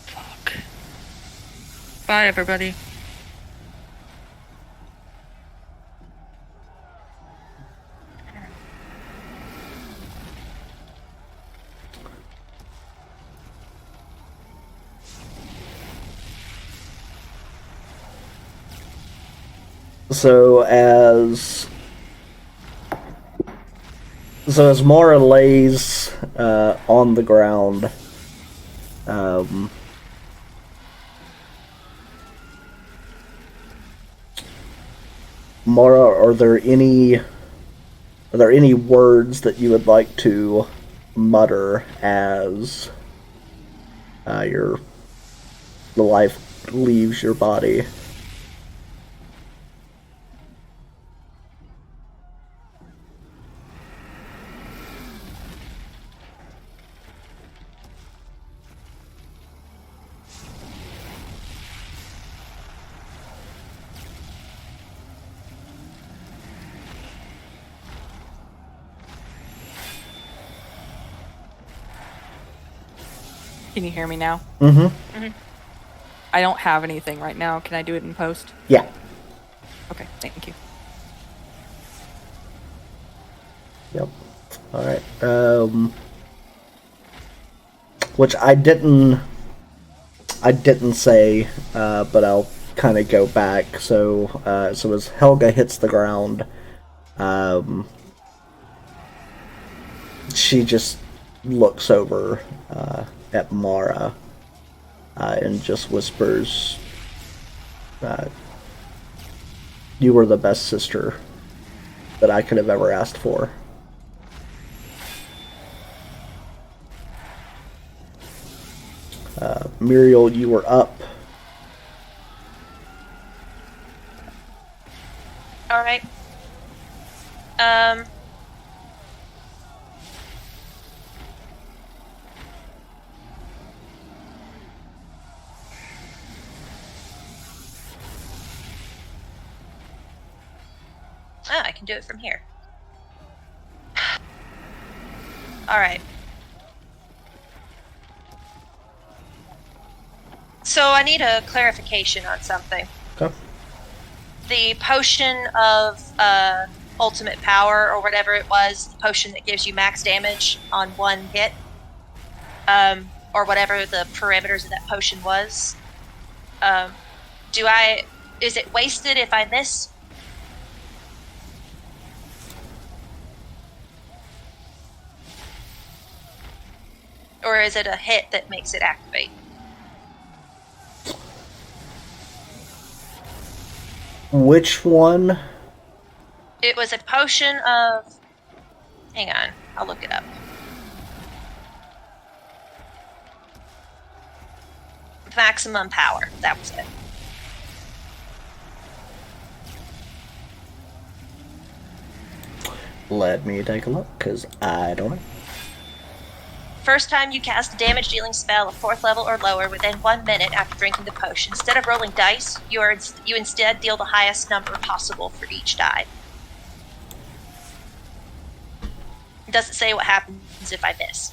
Fuck. Bye, everybody. So as Mara lays on the ground, Mara, are there any words that you would like to mutter as the life leaves your body? Can you hear me now? Mm-hmm. I don't have anything right now. Can I do it in post? Yeah. Okay, thank you. Yep. All right. Which I didn't say, but I'll kind of go back. So as Helga hits the ground, she just looks over at Mara and just whispers, "You were the best sister that I could have ever asked for." Muriel, you were up. All right. I can do it from here. All right. So I need a clarification on something. Okay. The potion of ultimate power, or whatever it was, the potion that gives you max damage on one hit, or whatever the parameters of that potion was. Is it wasted if I miss? Or is it a hit that makes it activate? Which one? It was a potion of... Hang on, I'll look it up. Maximum power, that was it. Let me take a look, because I don't know. First time you cast a damage-dealing spell of 4th level or lower within 1 minute after drinking the potion, instead of rolling dice, you instead deal the highest number possible for each die. It doesn't say what happens if I miss.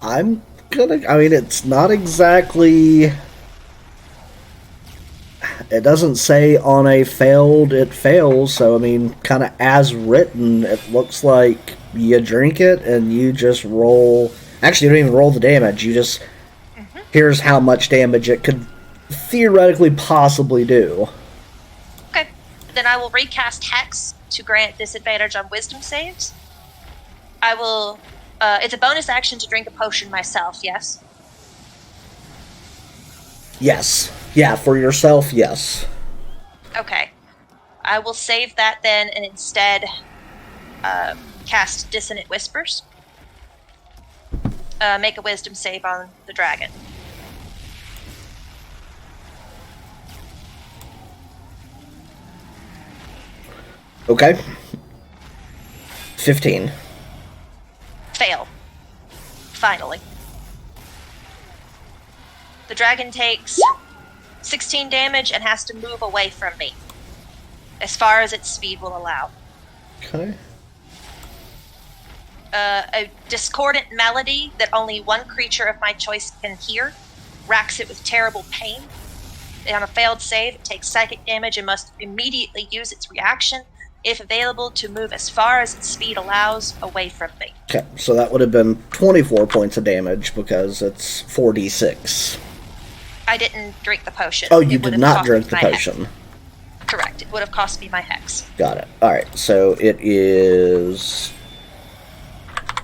I mean, it's not exactly... It doesn't say on a failed, it fails, so I mean, kind of as written, it looks like you drink it and you just roll... Actually, you don't even roll the damage, you just... Here's how much damage it could theoretically possibly do. Okay, then I will recast Hex to grant disadvantage on wisdom saves. I will... it's a bonus action to drink a potion myself, yes? Yes. Yeah, for yourself, yes. Okay. I will save that then and instead cast Dissonant Whispers. Make a wisdom save on the dragon. Okay. 15. Fail. Finally. The dragon takes 16 damage and has to move away from me, as far as its speed will allow. Okay. A discordant melody that only one creature of my choice can hear racks it with terrible pain. On a failed save, it takes psychic damage and must immediately use its reaction, if available, to move as far as its speed allows away from me. Okay, so that would have been 24 points of damage because it's 4d6. I didn't drink the potion. Oh, you It would did have not cost drink me the my potion. hex. Correct. It would have cost me my hex. Got it. Alright, so it is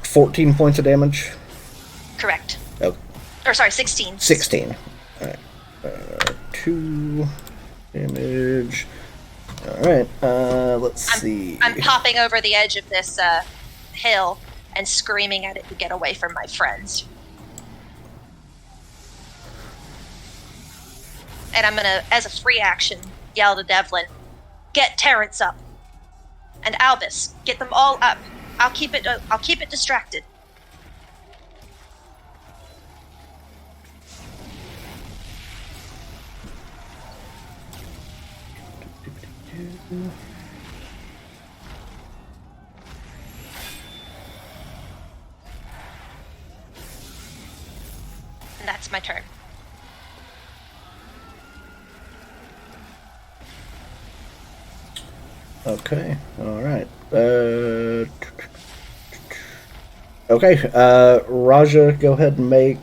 14 points of damage? Correct. Oh, Or sorry, 16. 16. Alright. 2 damage. Alright, let's see. I'm popping over the edge of this hill and screaming at it to get away from my friends. And I'm gonna, as a free action, yell to Devlin, "Get Terrence up, and Albus, get them all up. I'll keep it distracted." And that's my turn. Okay. All right. Okay. Raja, go ahead and make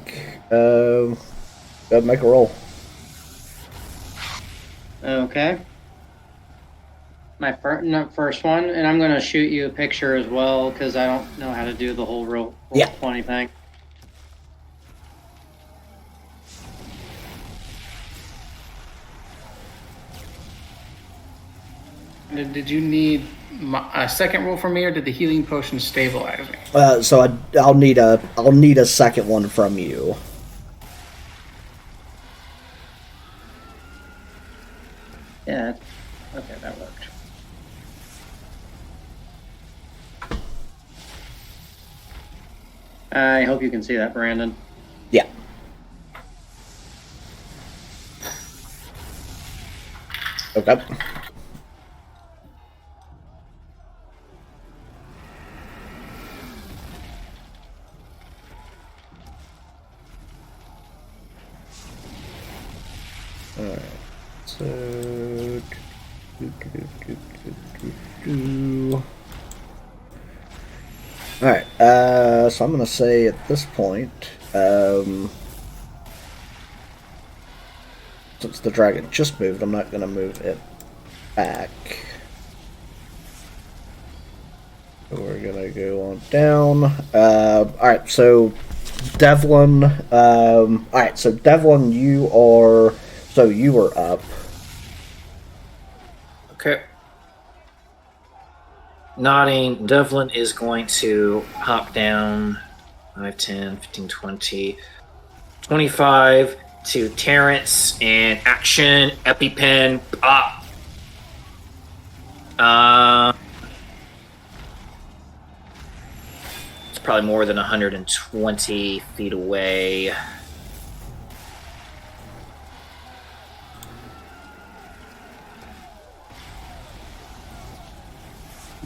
a roll. Okay. My first one, and I'm going to shoot you a picture as well because I don't know how to do the whole roll Yeah. 20 thing. Did you need a second roll from me, or did the healing potion stabilize me? So I'll need a second one from you. Yeah. Okay, that worked. I hope you can see that, Brandon. Yeah. Okay. Alright. So Alright, so I'm gonna say at this point, since the dragon just moved, I'm not gonna move it back. So we're gonna go on down. Alright, so Devlin, alright, so Devlin, you are up. Okay. Nodding, Devlin is going to hop down 5, 10, 15, 20, 25 to Terrence and action, EpiPen, pop. It's probably more than 120 feet away.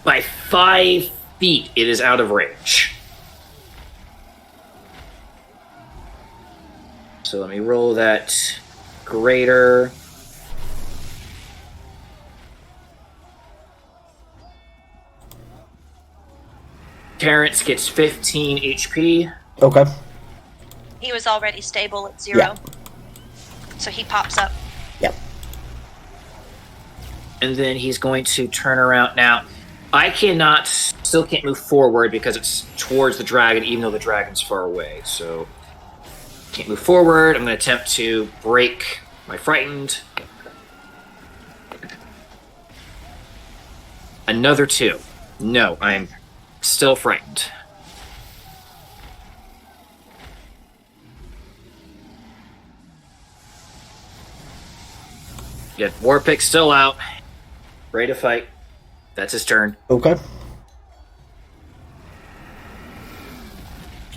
By 5 feet, it is out of range. So let me roll that greater. Terrence gets 15 HP. Okay. He was already stable at 0. Yeah. So he pops up. Yep. And then he's going to turn around. Now, I still can't move forward because it's towards the dragon, even though the dragon's far away. So, can't move forward. I'm going to attempt to break my frightened. Another 2. No, I'm still frightened. Yet Warpick's still out. Ready to fight. That's his turn. Okay.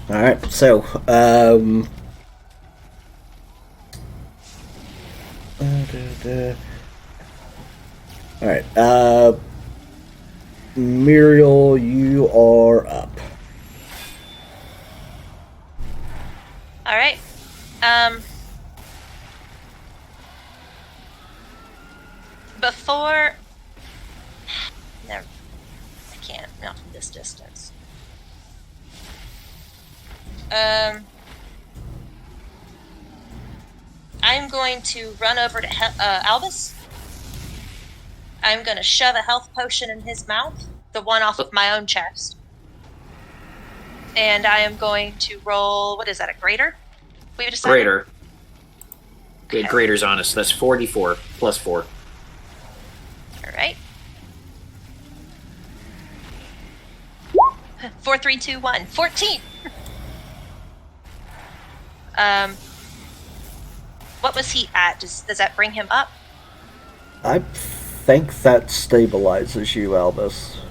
Alright, so, alright, Muriel, you are up. All right. Before. Never. I can't. Not from this distance. I'm going to run over to Albus. I'm going to shove a health potion in his mouth, the one off of my own chest. And I am going to roll, what is that, a greater? We decided? Greater. Good, Okay. greater's on us. So that's 44 plus 4. All right. 4, 3, 2, 1. 14! What was he at? Does that bring him up? I think that stabilizes you, Albus.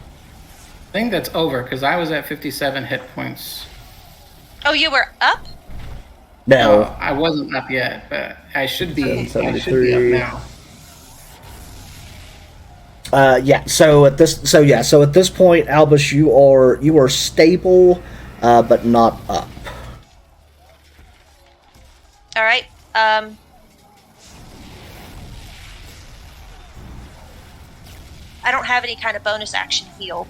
I think that's over because I was at 57 hit points. Oh, you were up? No. I wasn't up yet, but I should be. I should be up 773. now. Yeah. So at this point, Albus, you are stable, but not up. All right. I don't have any kind of bonus action heal.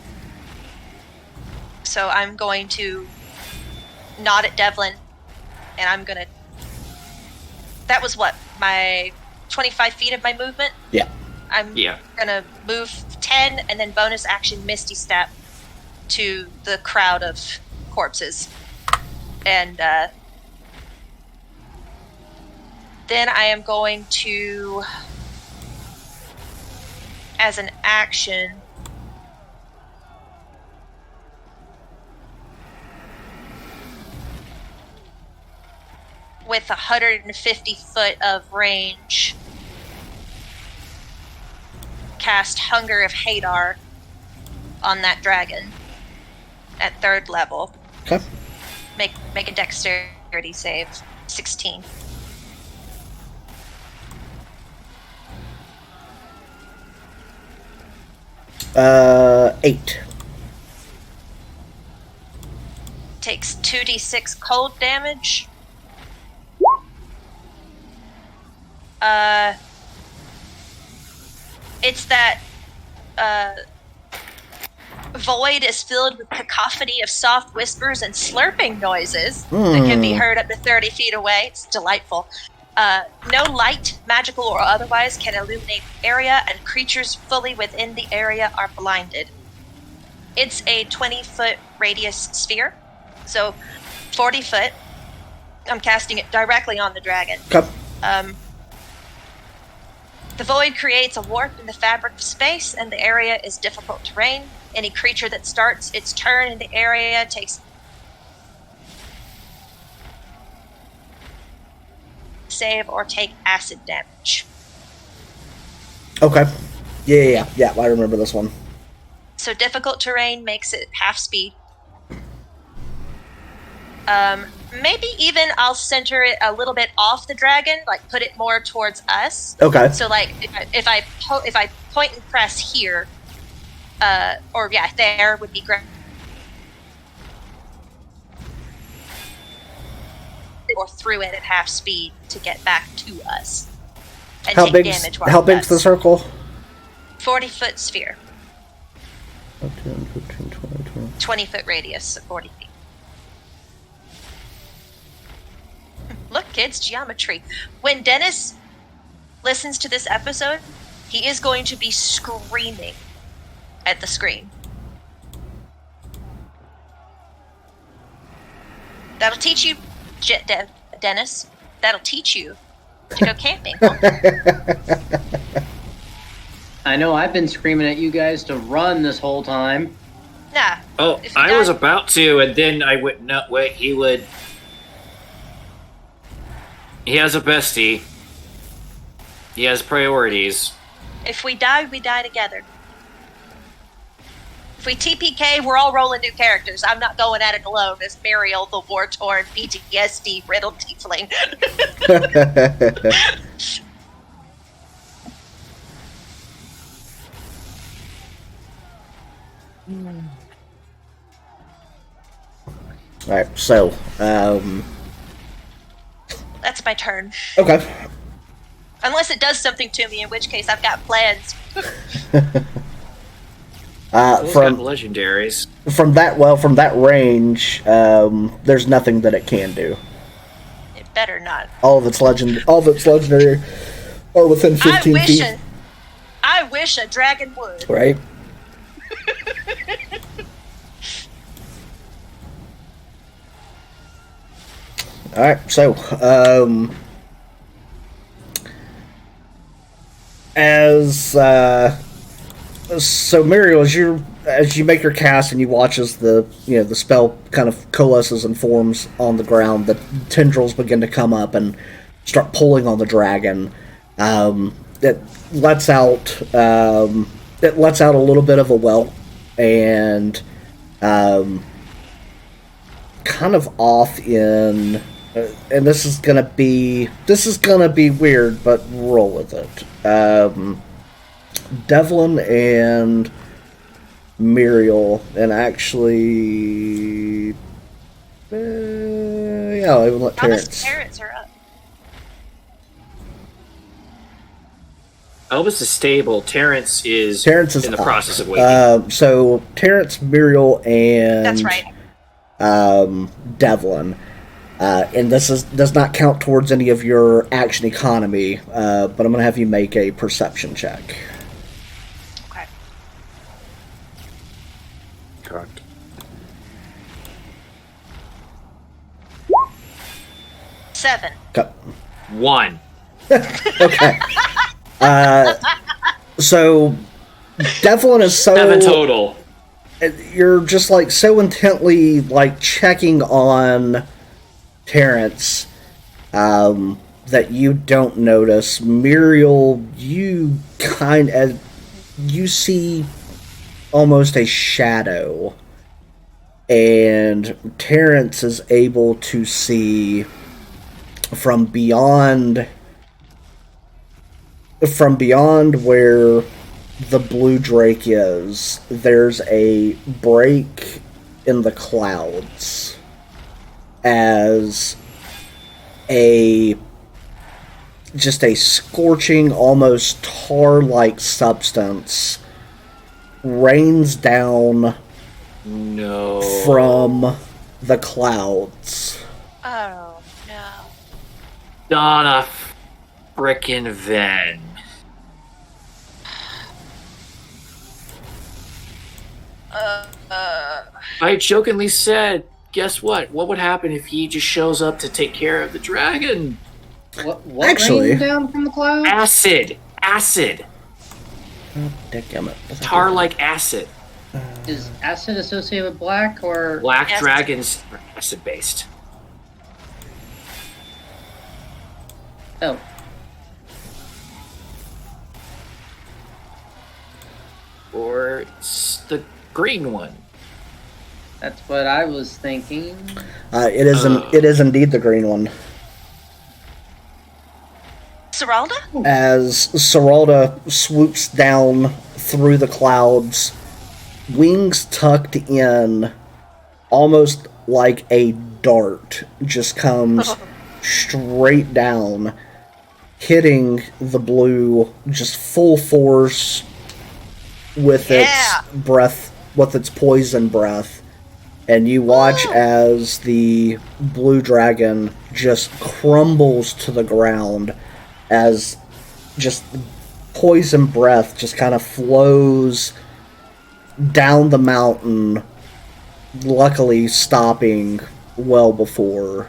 So I'm going to nod at Devlin, and I'm going to... That was what? My 25 feet of my movement? Yeah. I'm going to move 10 and then bonus action Misty Step to the crowd of corpses. And then I am going to, as an action, with 150 foot of range, cast Hunger of Hadar on that dragon at 3rd level. Okay. Make a dexterity save. 16. Uh, 8. Takes 2d6 cold damage. It's that void is filled with cacophony of soft whispers and slurping noises that can be heard up to 30 feet away. It's delightful. No light, magical or otherwise, can illuminate the area, and creatures fully within the area are blinded. It's a 20-foot radius sphere, so 40 foot. I'm casting it directly on the dragon. Okay. The void creates a warp in the fabric of space, and the area is difficult terrain. Any creature that starts its turn in the area takes save or take acid damage. Okay. Yeah. I remember this one. So difficult terrain makes it half speed. Maybe even I'll center it a little bit off the dragon, like put it more towards us. Okay. So like if I point and press here, there would be great. Or through it at half speed to get back to us and How take big? damage. How big's the circle? 40-foot sphere, 10, 15, 20, 20-foot radius of 40 feet. Look, kids, geometry. When Dennis listens to this episode, he is going to be screaming at the screen. That'll teach you, Dennis. That'll teach you to go camping. I know I've been screaming at you guys to run this whole time. Nah. Oh, I was about to, and then I would not wait. He would. He has a bestie. He has priorities. If we die, we die together. If we TPK, we're all rolling new characters. I'm not going at it alone as Mariel, the war-torn, PTSD riddled tiefling. 20. All right. So, That's my turn. okay. Unless it does something to me, in which case I've got plans. From legendaries. From that range, there's nothing that it can do. It better not. All of its legendary are within 15 feet. I wish a dragon would. Right. All right. So, Muriel, as you make your cast and you watch as the spell kind of coalesces and forms on the ground, the tendrils begin to come up and start pulling on the dragon. It lets out a little bit of a welt, and kind of off in, and this is gonna be weird, but roll with it. Devlin and Muriel, and actually, yeah, I'll even let Elvis Terrence. and Terrence are up. Elvis is stable. Terrence is Terrence is in the up. process of waiting. So Terrence, Muriel, and That's right. Devlin. And this does not count towards any of your action economy, but I'm going to have you make a perception check. Okay. Correct. 7. Okay. 1. Okay. So Devlin is so 7 total. you're just like so intently like checking on Terrence that you don't notice Muriel. You you see almost a shadow, and Terrence is able to see from beyond where the blue drake is. There's a break in the clouds as a scorching, almost tar-like substance rains down No. from the clouds. Oh, no. Donna frickin' Ven. I jokingly said, guess what? What would happen if he just shows up to take care of the dragon? What Actually- rained down from the clouds? Acid! Acid! Oh, dadgummit. Tar-like acid. Is acid associated with black or? Black Acid. dragons are acid-based. Oh, Or it's the green one. that's what I was thinking. It is indeed the green one. Seralda? As Seralda swoops down through the clouds, wings tucked in, almost like a dart, just comes straight down, hitting the blue just full force with Yeah. its breath, with its poison breath. And you watch as the blue dragon just crumbles to the ground as just poison breath just kind of flows down the mountain, luckily stopping well before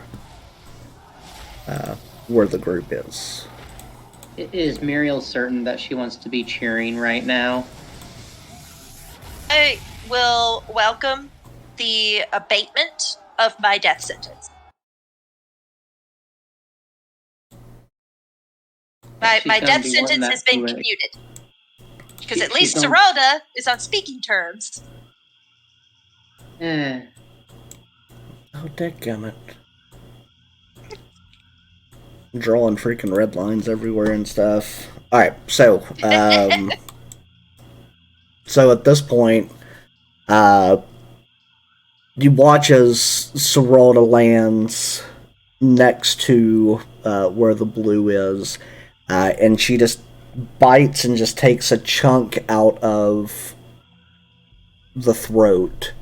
where the group is. Is Muriel certain that she wants to be cheering right now? I will welcome the abatement of my death sentence. My She's gonna death be sentence wanting has that been to, commuted. Because at she's least gonna- Seralda is on speaking terms. Eh. Oh, dadgummit. Drawing freaking red lines everywhere and stuff. Alright, so, so at this point, you watch as Seralda lands next to where the blue is, and she just bites and just takes a chunk out of the throat.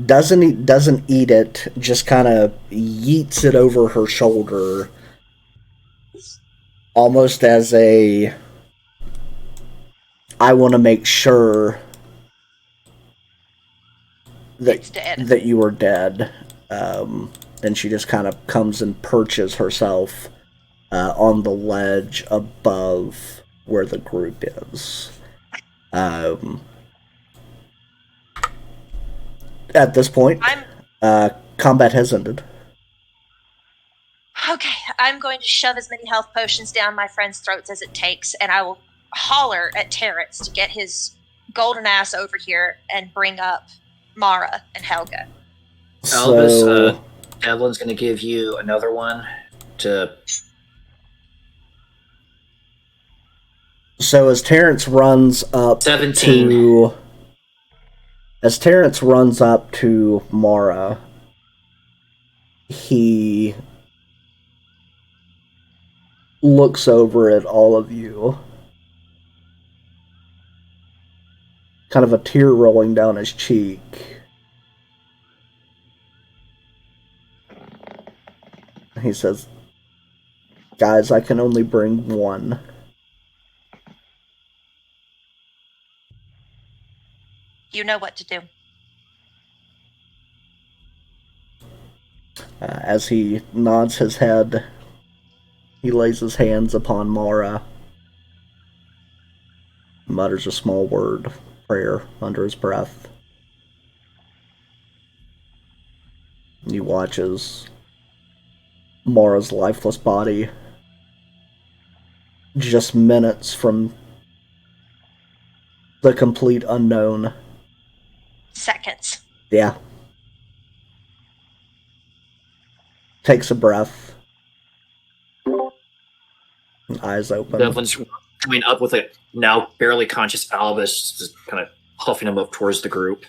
Doesn't eat it, just kind of yeets it over her shoulder, almost as a, I want to make sure It's dead. that you are dead. And she just kind of comes and perches herself on the ledge above where the group is. At this point, combat has ended. Okay, I'm going to shove as many health potions down my friend's throats as it takes, and I will holler at Terrence to get his golden ass over here and bring up Mara and Helga. Elvis, Devlin's going to give you another one to... So as Terrence runs up 17. to Mara, he looks over at all of you. Kind of a tear rolling down his cheek. He says, "Guys, I can only bring one." You know what to do. As he nods his head, he lays his hands upon Mara, mutters a small word, prayer, under his breath. He watches Mara's lifeless body, just minutes from the complete unknown. Seconds. Yeah. Takes a breath. Eyes open. Devlin's coming up with a now barely conscious Albus, just kind of huffing him up towards the group.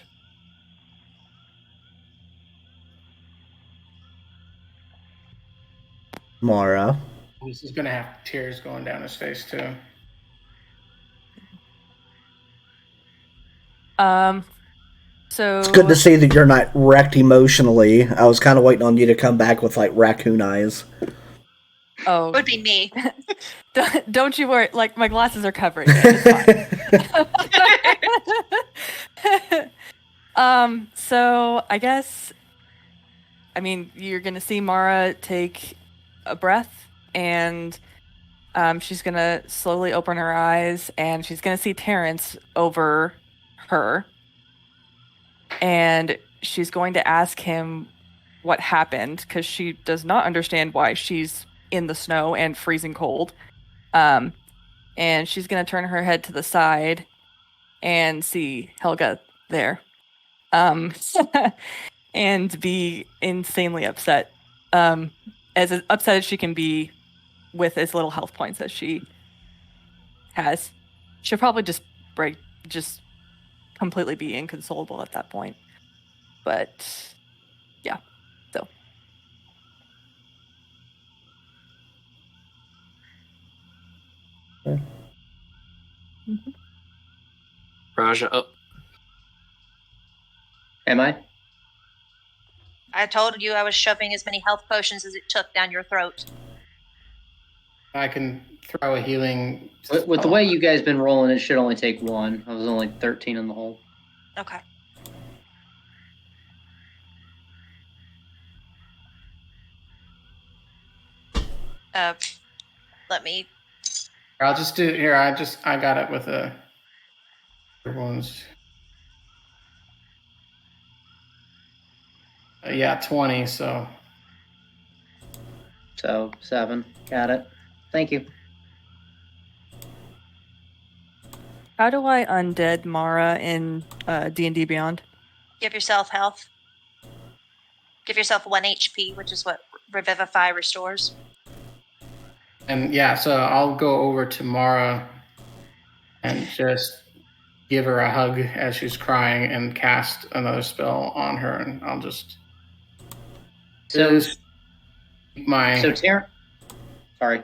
Mara. This is going to have tears going down his face, too. So It's good to see that you're not wrecked emotionally. I was kind of waiting on you to come back with, like, raccoon eyes. Oh, Would be me. don't you worry. Like, my glasses are covered. It's fine. So I guess, I mean, you're gonna see Mara take a breath, and she's gonna slowly open her eyes, and she's gonna see Terrence over her, and she's going to ask him what happened, because she does not understand why she's in the snow and freezing cold. And she's gonna turn her head to the side and see Helga there. And be insanely upset. As upset as she can be with as little health points as she has. She'll probably just completely be inconsolable at that point. But yeah, so. Okay. Mm-hmm. Raja up. Am I? I told you I was shoving as many health potions as it took down your throat. I can throw a healing. With the way you guys been rolling, it should only take one. I was only 13 in the hole. Okay. Let me. I'll just do here. I got it with a ones. Yeah, 20. So 7. Got it. Thank you. How do I undead Mara in D&D Beyond? Give yourself health. Give yourself 1 HP, which is what Revivify restores. and yeah, so I'll go over to Mara and just give her a hug as she's crying and cast another spell on her, and I'll just. So My Terrence. Sorry.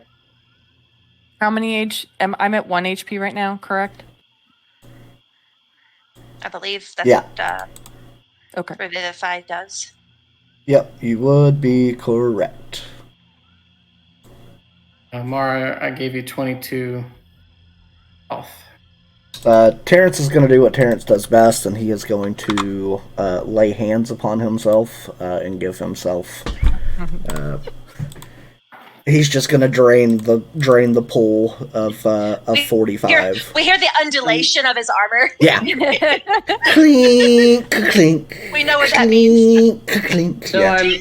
How many I'm at 1 HP right now, correct? I believe that's Yeah. what Okay. Revivify does. Yep, you would be correct. Mara, I gave you 22 health. Terrence is going to do what Terrence does best, and he is going to lay hands upon himself and give himself. He's just going to drain the pool of 45. We hear the undulation of his armor. Yeah. Clink, clink. We know what that means. Clink, clink. So Yeah.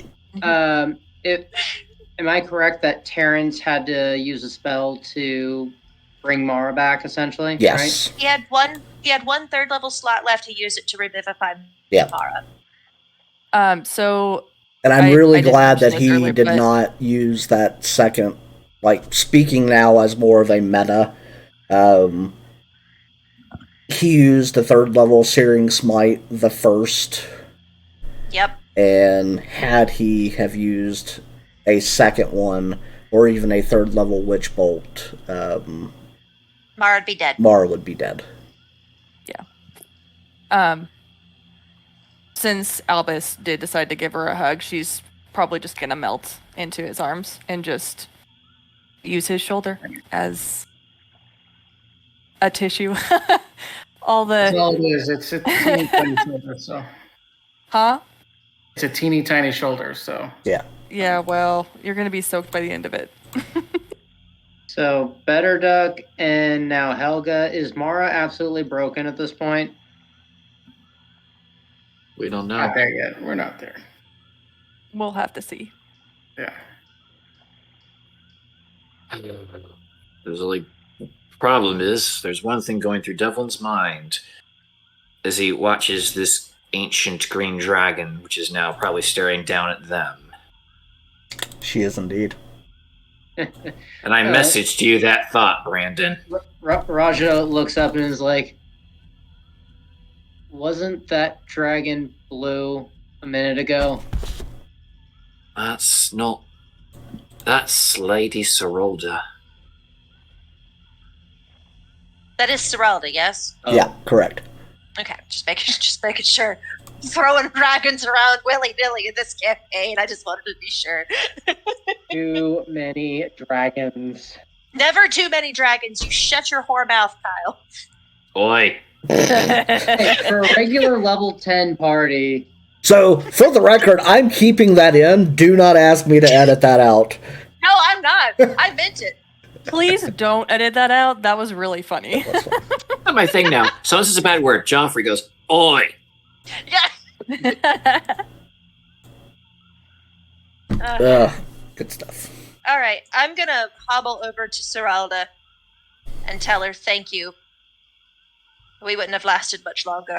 am I correct that Terrence had to use a spell to bring Mara back, essentially? Yes. He had one third level slot left. He used it to revivify Yeah. Mara. So And I'm I really didn't glad that mention he this earlier, did but- not use that second, like, speaking now as more of a meta He used the 3rd level Searing Smite the first, Yep. and had he have used a second one, or even a 3rd level Witch Bolt, Mara would be dead. Mara would be dead. Since Albus did decide to give her a hug, she's probably just gonna melt into his arms and just use his shoulder as a tissue. All That's the all it is. It's a teeny tiny shoulder, so huh? it's a teeny tiny shoulder, so Yeah, well, you're gonna be soaked by the end of it. So Better Duck and now Helga. Is Mara absolutely broken at this point? We don't know. not there yet. We're not there. We'll have to see. Yeah. There's only problem is there's one thing going through Devlin's mind as he watches this ancient green dragon, which is now probably staring down at them. She is indeed. And I messaged you that thought, Brandon. Raja looks up and is like, "Wasn't that dragon blue a minute ago?" That's Lady Serolda. That is Seralda, yes? Oh, Yeah, correct. Okay, just making sure. Throwing dragons around willy-nilly in this campaign. I just wanted to be sure. Too many dragons. Never too many dragons. You shut your whore mouth, Kyle. Oi. Hey, for a regular level 10 party, So, for the record, I'm keeping that in. Do not ask me to edit that out. No, I'm not. I meant it. Please don't edit that out. That was really funny. That's my thing now. So this is a bad word. Joffrey goes, oi. Yeah. Good stuff. All right, I'm gonna hobble over to Seralda and tell her thank you. We wouldn't have lasted much longer.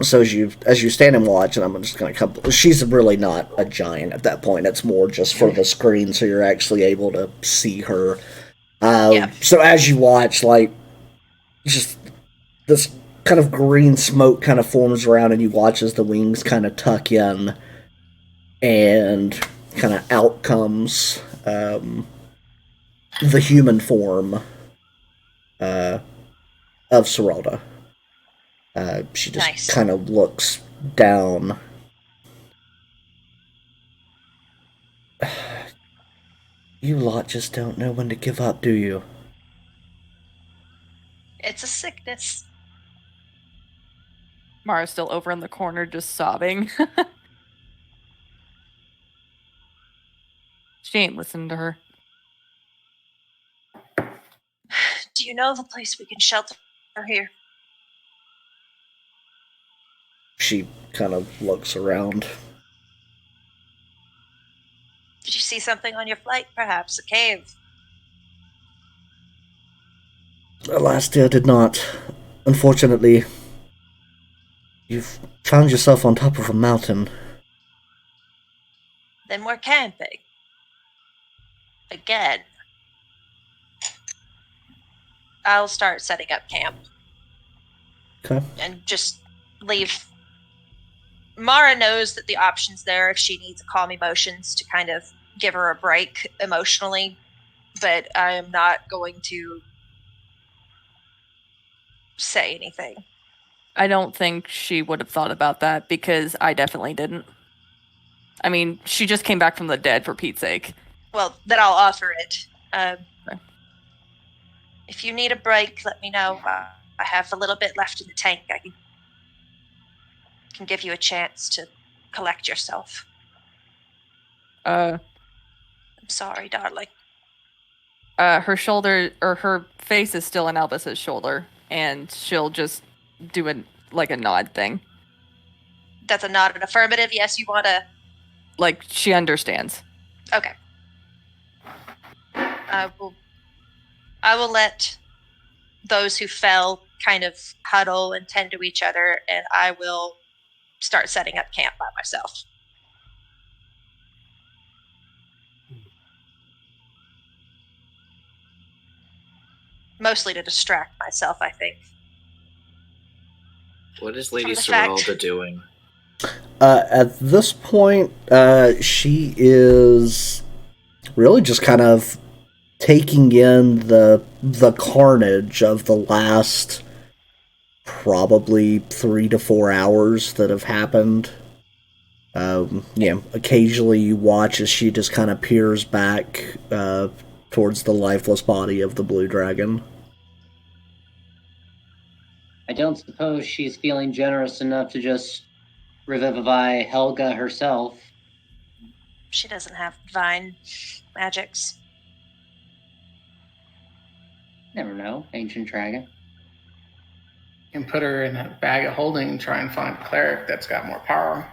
So as you stand and watch, and I'm just going to come. She's really not a giant at that point. It's more just for the screen, so you're actually able to see her. Yeah. So as you watch, like, just this kind of green smoke kind of forms around, and you watch as the wings kind of tuck in, and kind of out comes the human form of Seralda. She just Nice. kind of looks down. You lot just don't know when to give up, do you? It's a sickness. Mara's still over in the corner just sobbing. She ain't listening to her. Do you know of a place we can shelter her here? She kind of looks around. Did you see something on your flight? Perhaps a cave? Alas, dear, did not. Unfortunately, you've found yourself on top of a mountain. Then we're camping. Again. I'll start setting up camp. Okay. And just leave. Mara knows that the option's there if she needs calm emotions to kind of give her a break emotionally, but I am not going to say anything. I don't think she would have thought about that because I definitely didn't. I mean, she just came back from the dead, for Pete's sake. Well, then I'll offer it. Okay. If you need a break, let me know. I have a little bit left in the tank. I can give you a chance to collect yourself. I'm sorry, darling. Her shoulder, or her face is still in Albus's shoulder, and she'll just do a nod thing. That's a nod, an affirmative. Yes, you want to. Like, she understands. Okay. I will let those who fell kind of huddle and tend to each other, and I will start setting up camp by myself. Mostly to distract myself, I think. What is Lady the fact- Seralda doing? At this point, she is really just kind of taking in the carnage of the last probably 3 to 4 hours that have happened. Occasionally you watch as she just kind of peers back towards the lifeless body of the blue dragon. I don't suppose she's feeling generous enough to just revivify Helga herself. She doesn't have divine magics. Never know, ancient dragon. You can put her in a bag of holding and try and find a cleric that's got more power.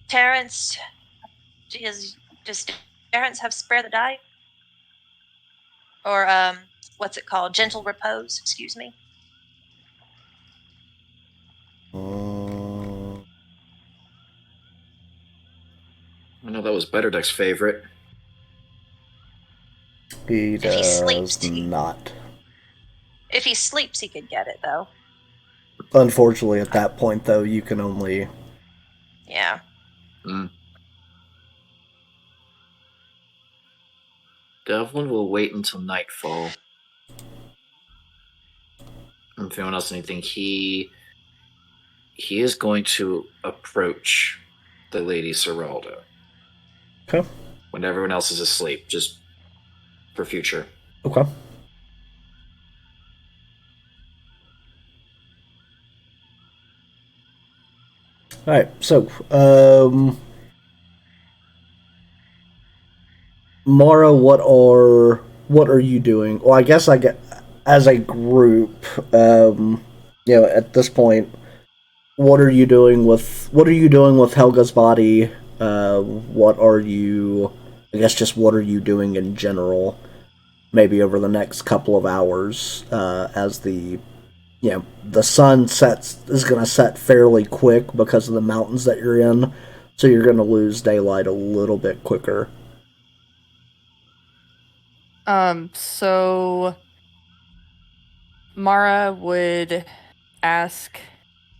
Terrence, does Terrence have spare the die? Or what's it called? Gentle repose. Excuse me. I know that was Betterdeck's favorite. He If he does sleeps, not. If he sleeps, he could get it, though. Unfortunately, at that point, though, you can only... Yeah. Devlin will wait until nightfall. If anyone else anything, he is going to approach the Lady Seralda. Okay. When everyone else is asleep, just for future. Okay. Alright, so, Mara, what are you doing? Well, I guess as a group, at this point, what are you doing with Helga's body? What are you doing in general? Maybe over the next couple of hours, as the sun is going to set fairly quick because of the mountains that you're in, so you're going to lose daylight a little bit quicker. So Mara would ask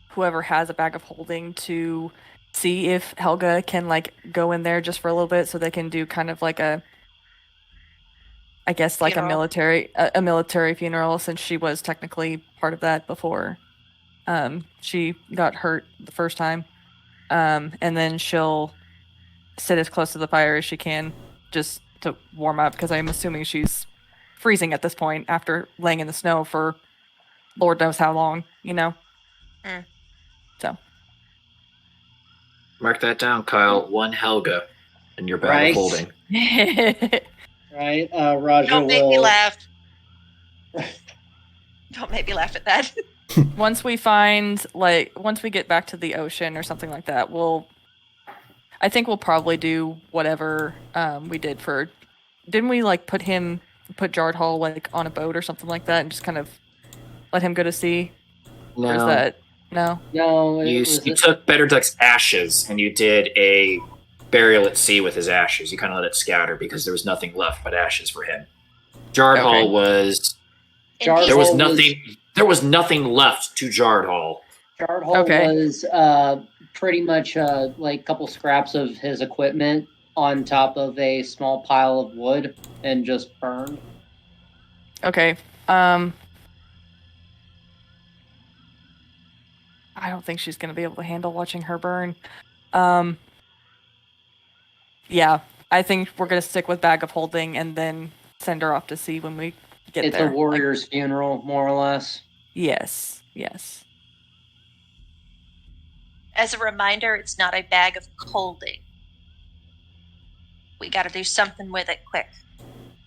whoever has a bag of holding to see if Helga can go in there just for a little bit so they can do kind of like a Funeral. a military funeral, since she was technically part of that before she got hurt the first time. And then she'll sit as close to the fire as she can just to warm up, because I'm assuming she's freezing at this point after laying in the snow for Lord knows how long, So. Mark that down, Kyle. 1 Helga in your bag of holding. Right, Raja Don't make me will... laugh. Don't make me laugh at that. Once we get back to the ocean or something like that, I think we'll probably do whatever we did for... Didn't we put Jardhall on a boat or something like that and just kind of let him go to sea? No. Or is that... No? No, You took Betterdeck's ashes and you did a burial at sea with his ashes. You kind of let it scatter because there was nothing left but ashes for him. Jardhall was... Jardhall There was nothing left to Jardhall. Jardhall was pretty much a couple scraps of his equipment on top of a small pile of wood and just burned. Okay. I don't think she's going to be able to handle watching her burn. Yeah, I think we're going to stick with bag of holding and then send her off to sea when we get there. It's a warrior's funeral, more or less. Yes. As a reminder, it's not a bag of holding. We got to do something with it quick.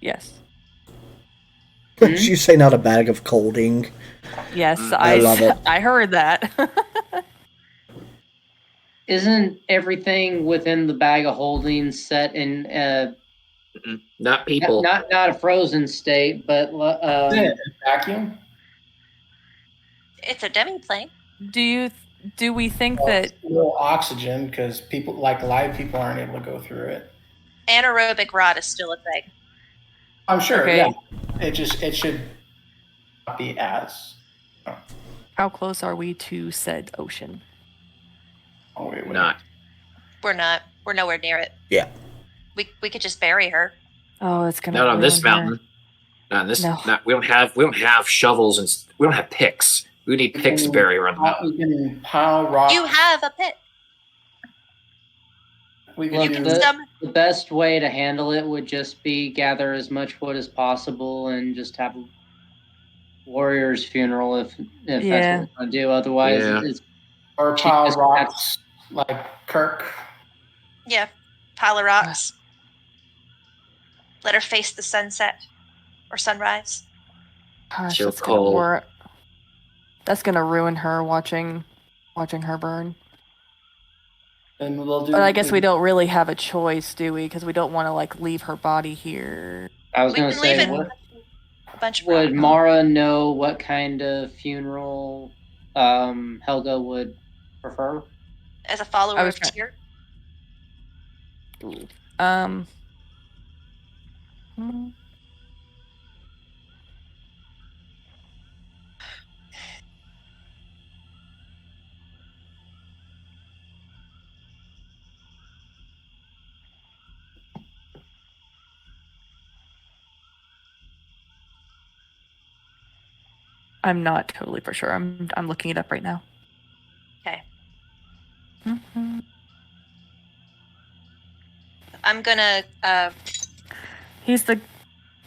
Yes. Did you say not a bag of colding? Yes, I love it. I heard that. Isn't everything within the bag of holding set in Not people. Not a frozen state, but Vacuum? It's a demi-plane. Do we think Well, that it's little oxygen because people, like live people, aren't able to go through it. Anaerobic rot is still a thing. I'm sure. Okay. Yeah. It should not be as. how close are we to said ocean? Oh, wait, Not. We're not. We're nowhere near it. Yeah. We could just bury her. Oh, it's gonna Not on this ruin her. mountain. Not on this. No. We don't have shovels and we don't have picks. We need picks to bury her on the mountain. We can pile rocks. You have a pit. We Look, can You do. can the best way to handle it would just be gather as much wood as possible and just have a warrior's funeral if Yeah. that's what we're going to do. Otherwise, Yeah. it's Or She pile just- rocks like Kirk. Yeah, pile of rocks. Let her face the sunset or sunrise. Gosh, She'll that's gonna call. work. That's gonna ruin her watching her burn. And we'll do. But I guess we don't really have a choice, do we? Because we don't want to like leave her body here. I was We going to can leave say, it what, a bunch of would rocks. Mara know what kind of funeral Helga would prefer? As a follower I was of trying- Tyr. Um. I'm not totally for sure. I'm looking it up right now. Okay. Mhm. I'm gonna He's the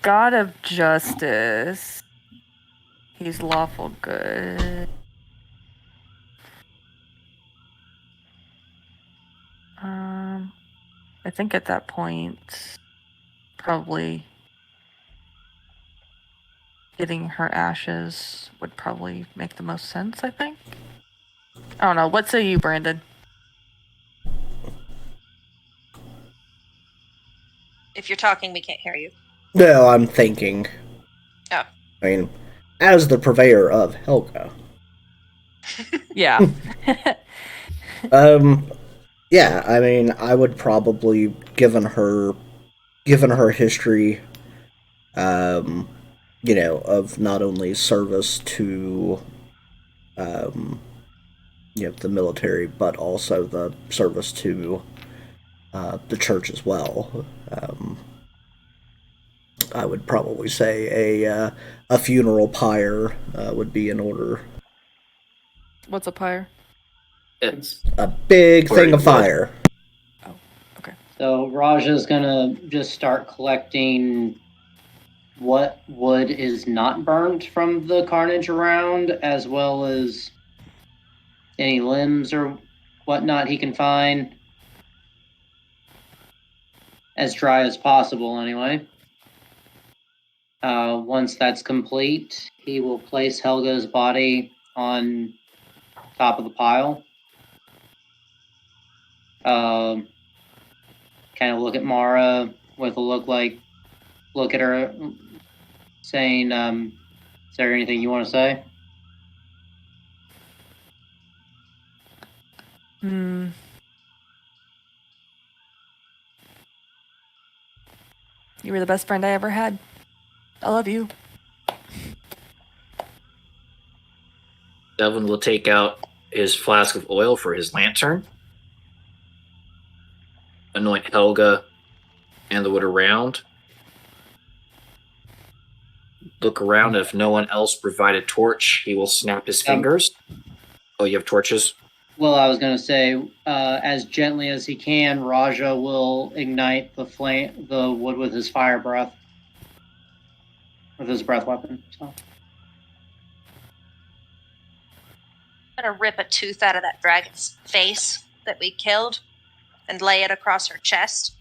god of justice. He's lawful good. I think at that point, probably getting her ashes would probably make the most sense, I think. I don't know. What say you, Brandon? if you're talking we can't hear you. No, I'm thinking. Oh. I mean, as the purveyor of Helga. Yeah. Yeah, I mean, I would probably, given her history, you know, of not only service to, you know, the military, but also the service to the church as well. I would probably say a funeral pyre would be in order. What's a pyre? It's A big thing of fire. So Raja's gonna just start collecting what wood is not burnt from the carnage around, as well as any limbs or whatnot he can find. As dry as possible, anyway. Once that's complete, he will place Helga's body on top of the pile. Kind of look at Mara with a look at her, saying, is there anything you want to say? Hmm. You were the best friend I ever had. I love you. Devin will take out his flask of oil for his lantern, anoint Helga and the wood around. Look around. If no one else provide a torch, he will snap his fingers. Oh, you have torches? Well, I was going to say, as gently as he can, Raja will ignite the wood with his fire breath. With his breath weapon. So. I'm gonna rip a tooth out of that dragon's face that we killed and lay it across her chest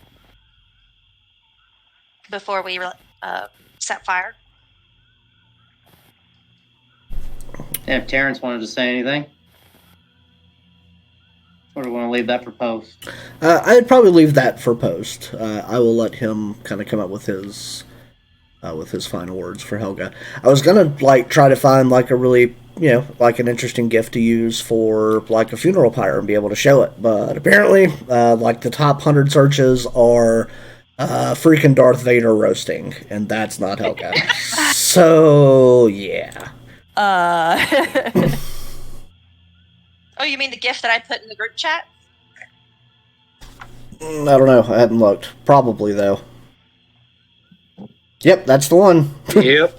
before we set fire. And if Terrence wanted to say anything. Or do you want to leave that for post? I'd probably leave that for post. I will let him kind of come up with his final words for Helga. I was gonna try to find a really an interesting gift to use for a funeral pyre and be able to show it, but apparently the top 100 searches are freaking Darth Vader roasting, and that's not Helga. So yeah. Oh, you mean the gift that I put in the group chat? I don't know. I hadn't looked. Probably though. Yep, that's the one. Yep.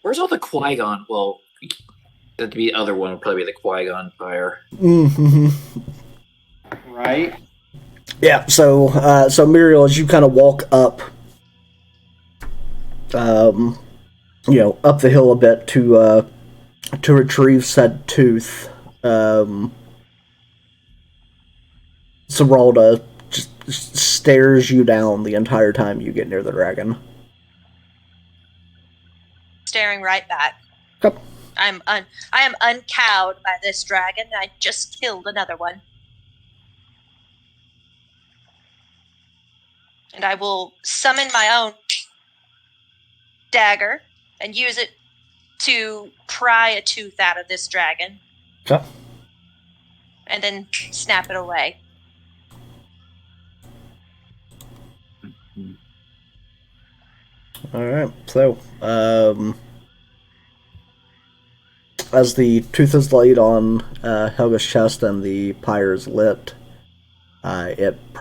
Where's all the Qui-Gon? Well, the other one would probably be the Qui-Gon fire. Mm-hmm. Right. Yeah. So Muriel, as you kind of walk up, up the hill a bit to retrieve said tooth, Zeralda just stares you down the entire time you get near the dragon. Staring right back. Yep. I am uncowed by this dragon. I just killed another one. And I will summon my own dagger and use it to pry a tooth out of this dragon. Okay. And then snap it away. Alright, so, as the tooth is laid on Helga's chest and the pyre is lit, it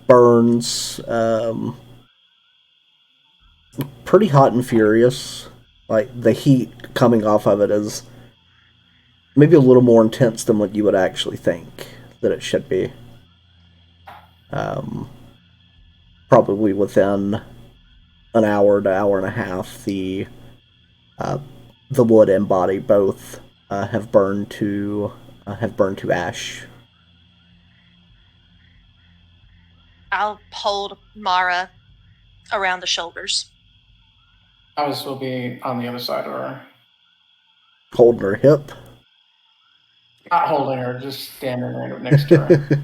burns pretty hot and furious. The heat coming off of it is maybe a little more intense than what you would actually think that it should be. Probably within an hour to hour and a half, the wood and body both have burned to ash. I'll hold Mara around the shoulders. I will still be on the other side of her. Holding her hip. Not holding her, just standing right next to her.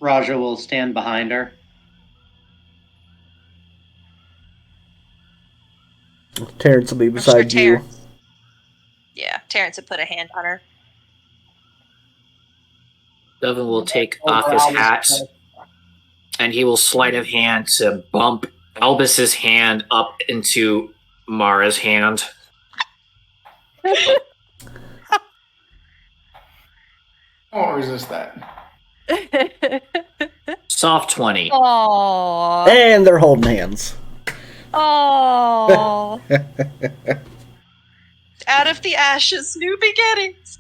Raja will stand behind her. Terrence will be beside you. Yeah, Terrence would put a hand on her. Devin will take off his hat, and he will sleight of hand to bump Albus's hand up into Mara's hand. I won't resist that. Soft 20. Aww. And they're holding hands. Aww. Out of the ashes, new beginnings.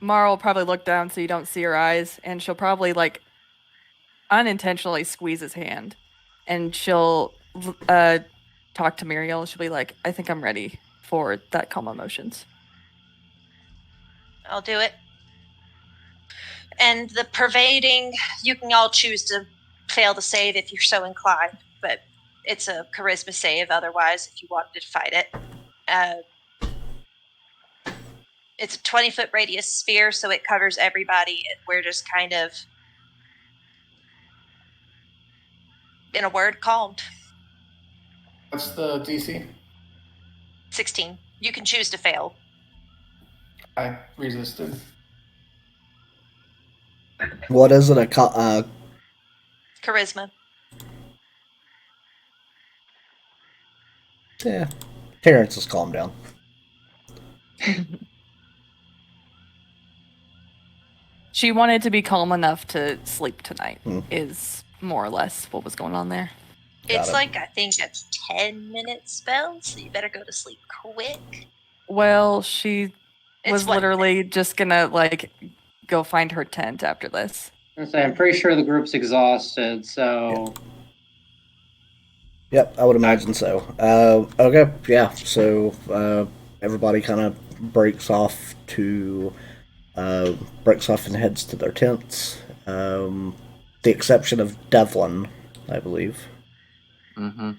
Mara will probably look down so you don't see her eyes, and she'll probably unintentionally squeeze his hand, and she'll talk to Muriel. She'll be like, "I think I'm ready for that calm emotions." I'll do it. And the pervading, you can all choose to fail the save if you're so inclined, but it's a charisma save otherwise if you wanted to fight it. It's a 20-foot radius sphere, so it covers everybody, and we're just kind of, in a word, calmed. What's the DC? 16. You can choose to fail. I resisted. What is it? Charisma. Yeah. Terrence has calmed down. She wanted to be calm enough to sleep tonight, is more or less what was going on there. It's it. I think a 10-minute spell, so you better go to sleep quick. Well, she was It's what- literally just gonna go find her tent after this. I'm pretty sure the group's exhausted, so Yep, I would imagine so. Okay, yeah. So everybody kind of breaks off and heads to their tents. The exception of Devlin, I believe. Mm-hmm.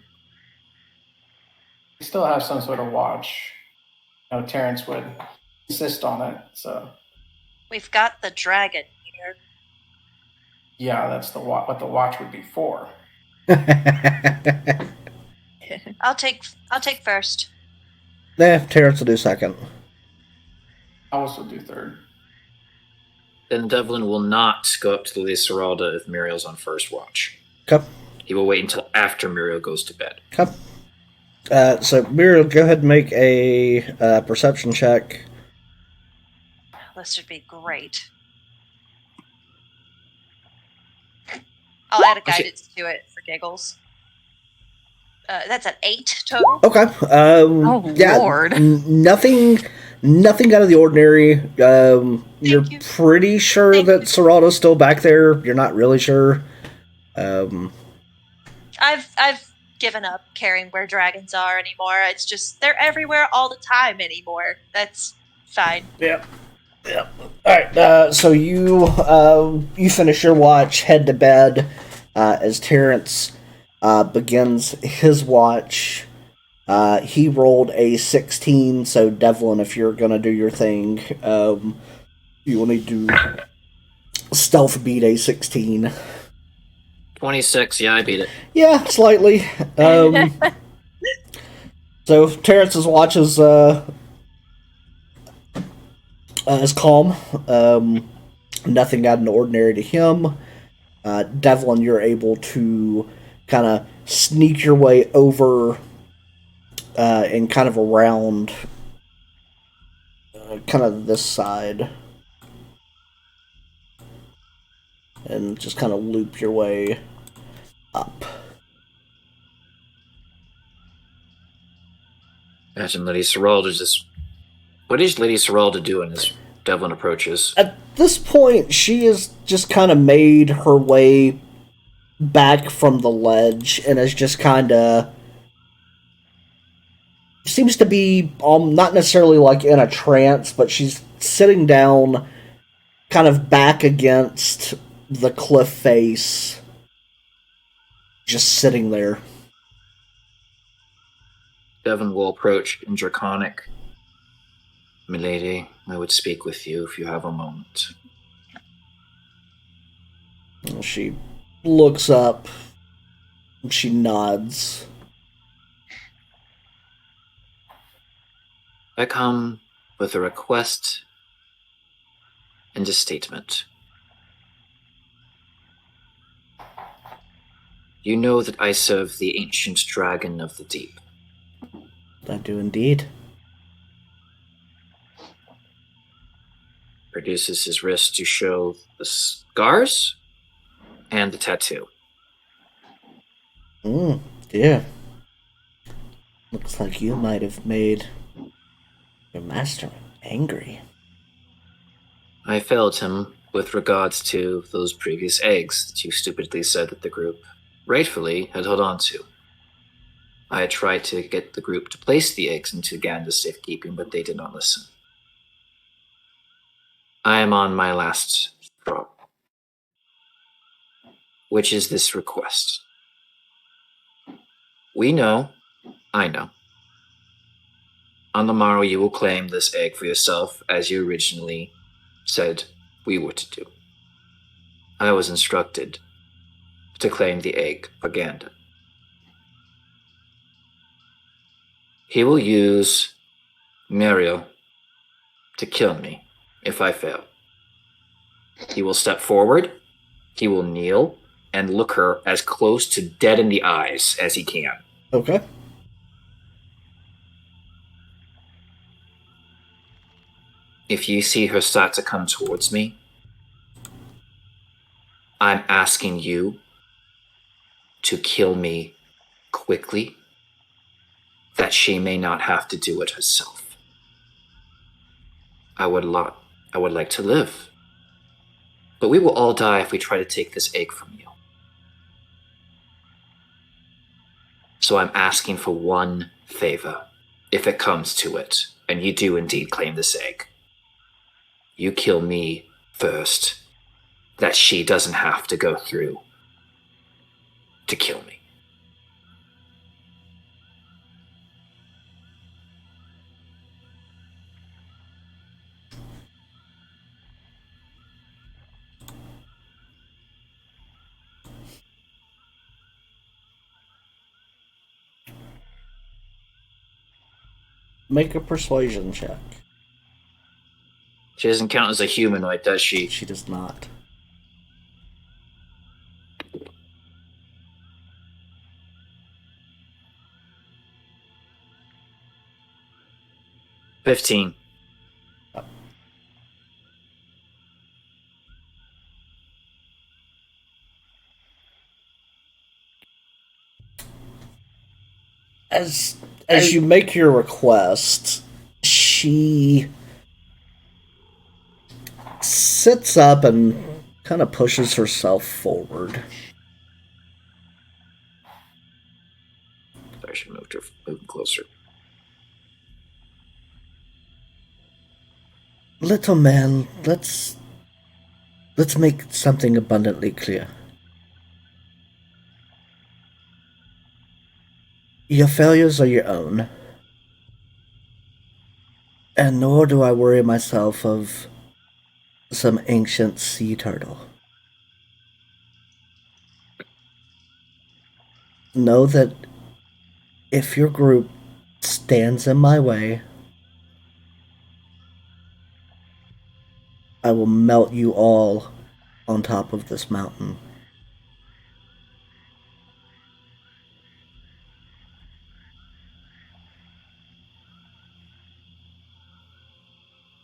still have some sort of watch. Terrence would insist on it. So We've got the dragon here. yeah, that's what the watch would be for. I'll take first. Terrence will do second. I'll also do third. Then Devlin will not go up to Lady Seralda if Muriel's on first watch. Okay. He will wait until after Muriel goes to bed. Okay. So Muriel, go ahead and make a perception check. This should be great. I'll add a guidance to it for giggles. That's an 8 total. Okay. Lord. Nothing out of the ordinary. You're you. pretty sure Thank that you. Serrato's still back there. You're not really sure. I've given up caring where dragons are anymore. It's just they're everywhere all the time anymore. That's fine. Yep. All right. So you finish your watch, head to bed, as Terrence begins his watch. He rolled a 16. So Devlin, if you're gonna do your thing, you will need to stealth beat a 16. 26, yeah, I beat it. Yeah, slightly. So Terrence's watch is calm. Nothing out of the ordinary to him. Devlin, you're able to kind of sneak your way over and kind of around kind of this side. And just kind of loop your way up. Imagine Lady Seralda just... What is Lady Seralda doing as Devlin approaches? At this point, she has just kind of made her way back from the ledge and is just kind of... Seems to be not necessarily like in a trance, but she's sitting down kind of back against the cliff face, just sitting there. Devlin will approach in Draconic. Milady, I would speak with you if you have a moment. She looks up. She nods. I come with a request and a statement. You know that I serve the ancient dragon of the deep. I do indeed. Produces his wrist to show the scars and the tattoo. Yeah. Looks like you might have made your master angry. I failed him with regards to those previous eggs that you stupidly said that the group rightfully had held on to. I had tried to get the group to place the eggs into Ganda's safekeeping, but they did not listen. I am on my last straw, which is this request. We know, I know. On the morrow you will claim this egg for yourself as you originally said we were to do. I was instructed to claim the egg for Ganda. He will use Muriel to kill me if I fail. He will step forward, he will kneel, and look her as close to dead in the eyes as he can. Okay. If you see her start to come towards me, I'm asking you to kill me quickly, that she may not have to do it herself. I would like to live, but we will all die if we try to take this egg from you. So I'm asking for one favor, if it comes to it, and you do indeed claim this egg. You kill me first, that she doesn't have to go through to kill me. Make a persuasion check. She doesn't count as a humanoid, does she? She does not. $15. As you make your request, she sits up and kind of pushes herself forward. I should move closer. Little man, let's make something abundantly clear. Your failures are your own, and nor do I worry myself of some ancient sea turtle. Know that if your group stands in my way, I will melt you all on top of this mountain.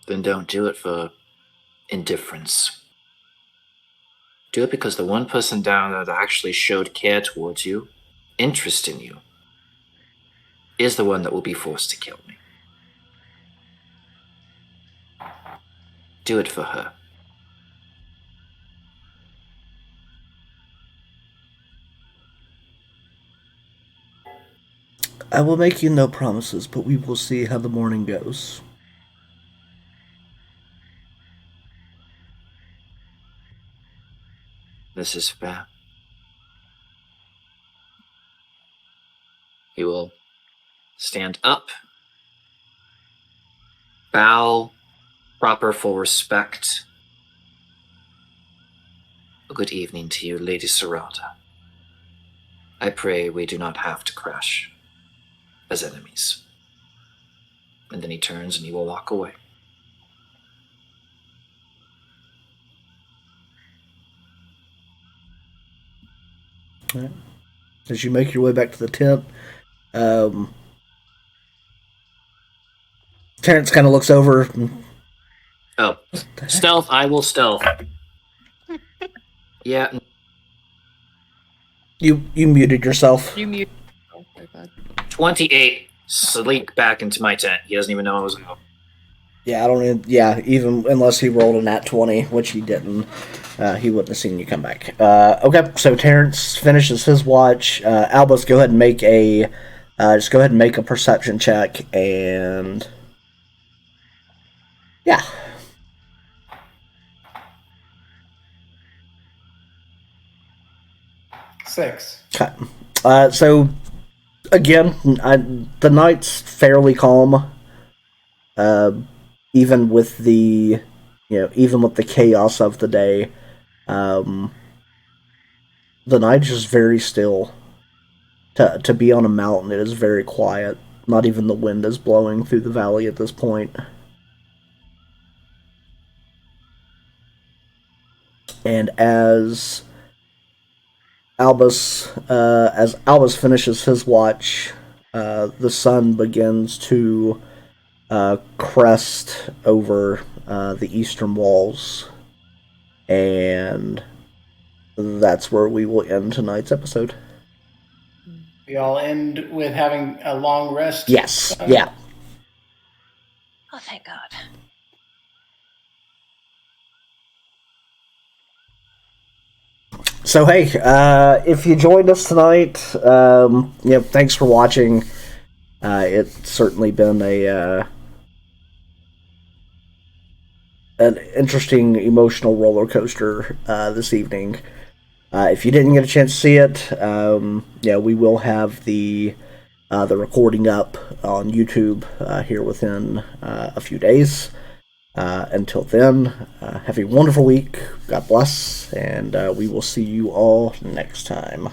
Then don't do it for indifference. Do it because the one person down there that actually showed care towards you, interest in you, is the one that will be forced to kill me. Do it for her. I will make you no promises, but we will see how the morning goes. This is fair. He will stand up, bow, proper for respect. A good evening to you, Lady Sarada. I pray we do not have to crash as enemies. And then he turns and he will walk away. Right. As you make your way back to the tent, Terrence kind of looks over. Oh, stealth, I will stealth. Yeah. You muted yourself. You mute. Oh, my bad. 28. Sleek back into my tent. He doesn't even know I was out. Yeah, I don't. Even unless he rolled a nat 20, which he didn't, he wouldn't have seen you come back. Okay, so Terrence finishes his watch. Albus, go ahead and make a perception check, and yeah. Six. Okay. So again, the night's fairly calm. Even with the chaos of the day, the night's just very still. To be on a mountain, it is very quiet. Not even the wind is blowing through the valley at this point. And as Albus finishes his watch, the sun begins to crest over the eastern walls, and that's where we will end tonight's episode. We all end with having a long rest. Yes, yeah. Oh, thank God. So hey, if you joined us tonight, thanks for watching. It's certainly been an interesting emotional roller coaster this evening. If you didn't get a chance to see it, we will have the recording up on YouTube here within a few days. Until then, have a wonderful week. God bless, and we will see you all next time.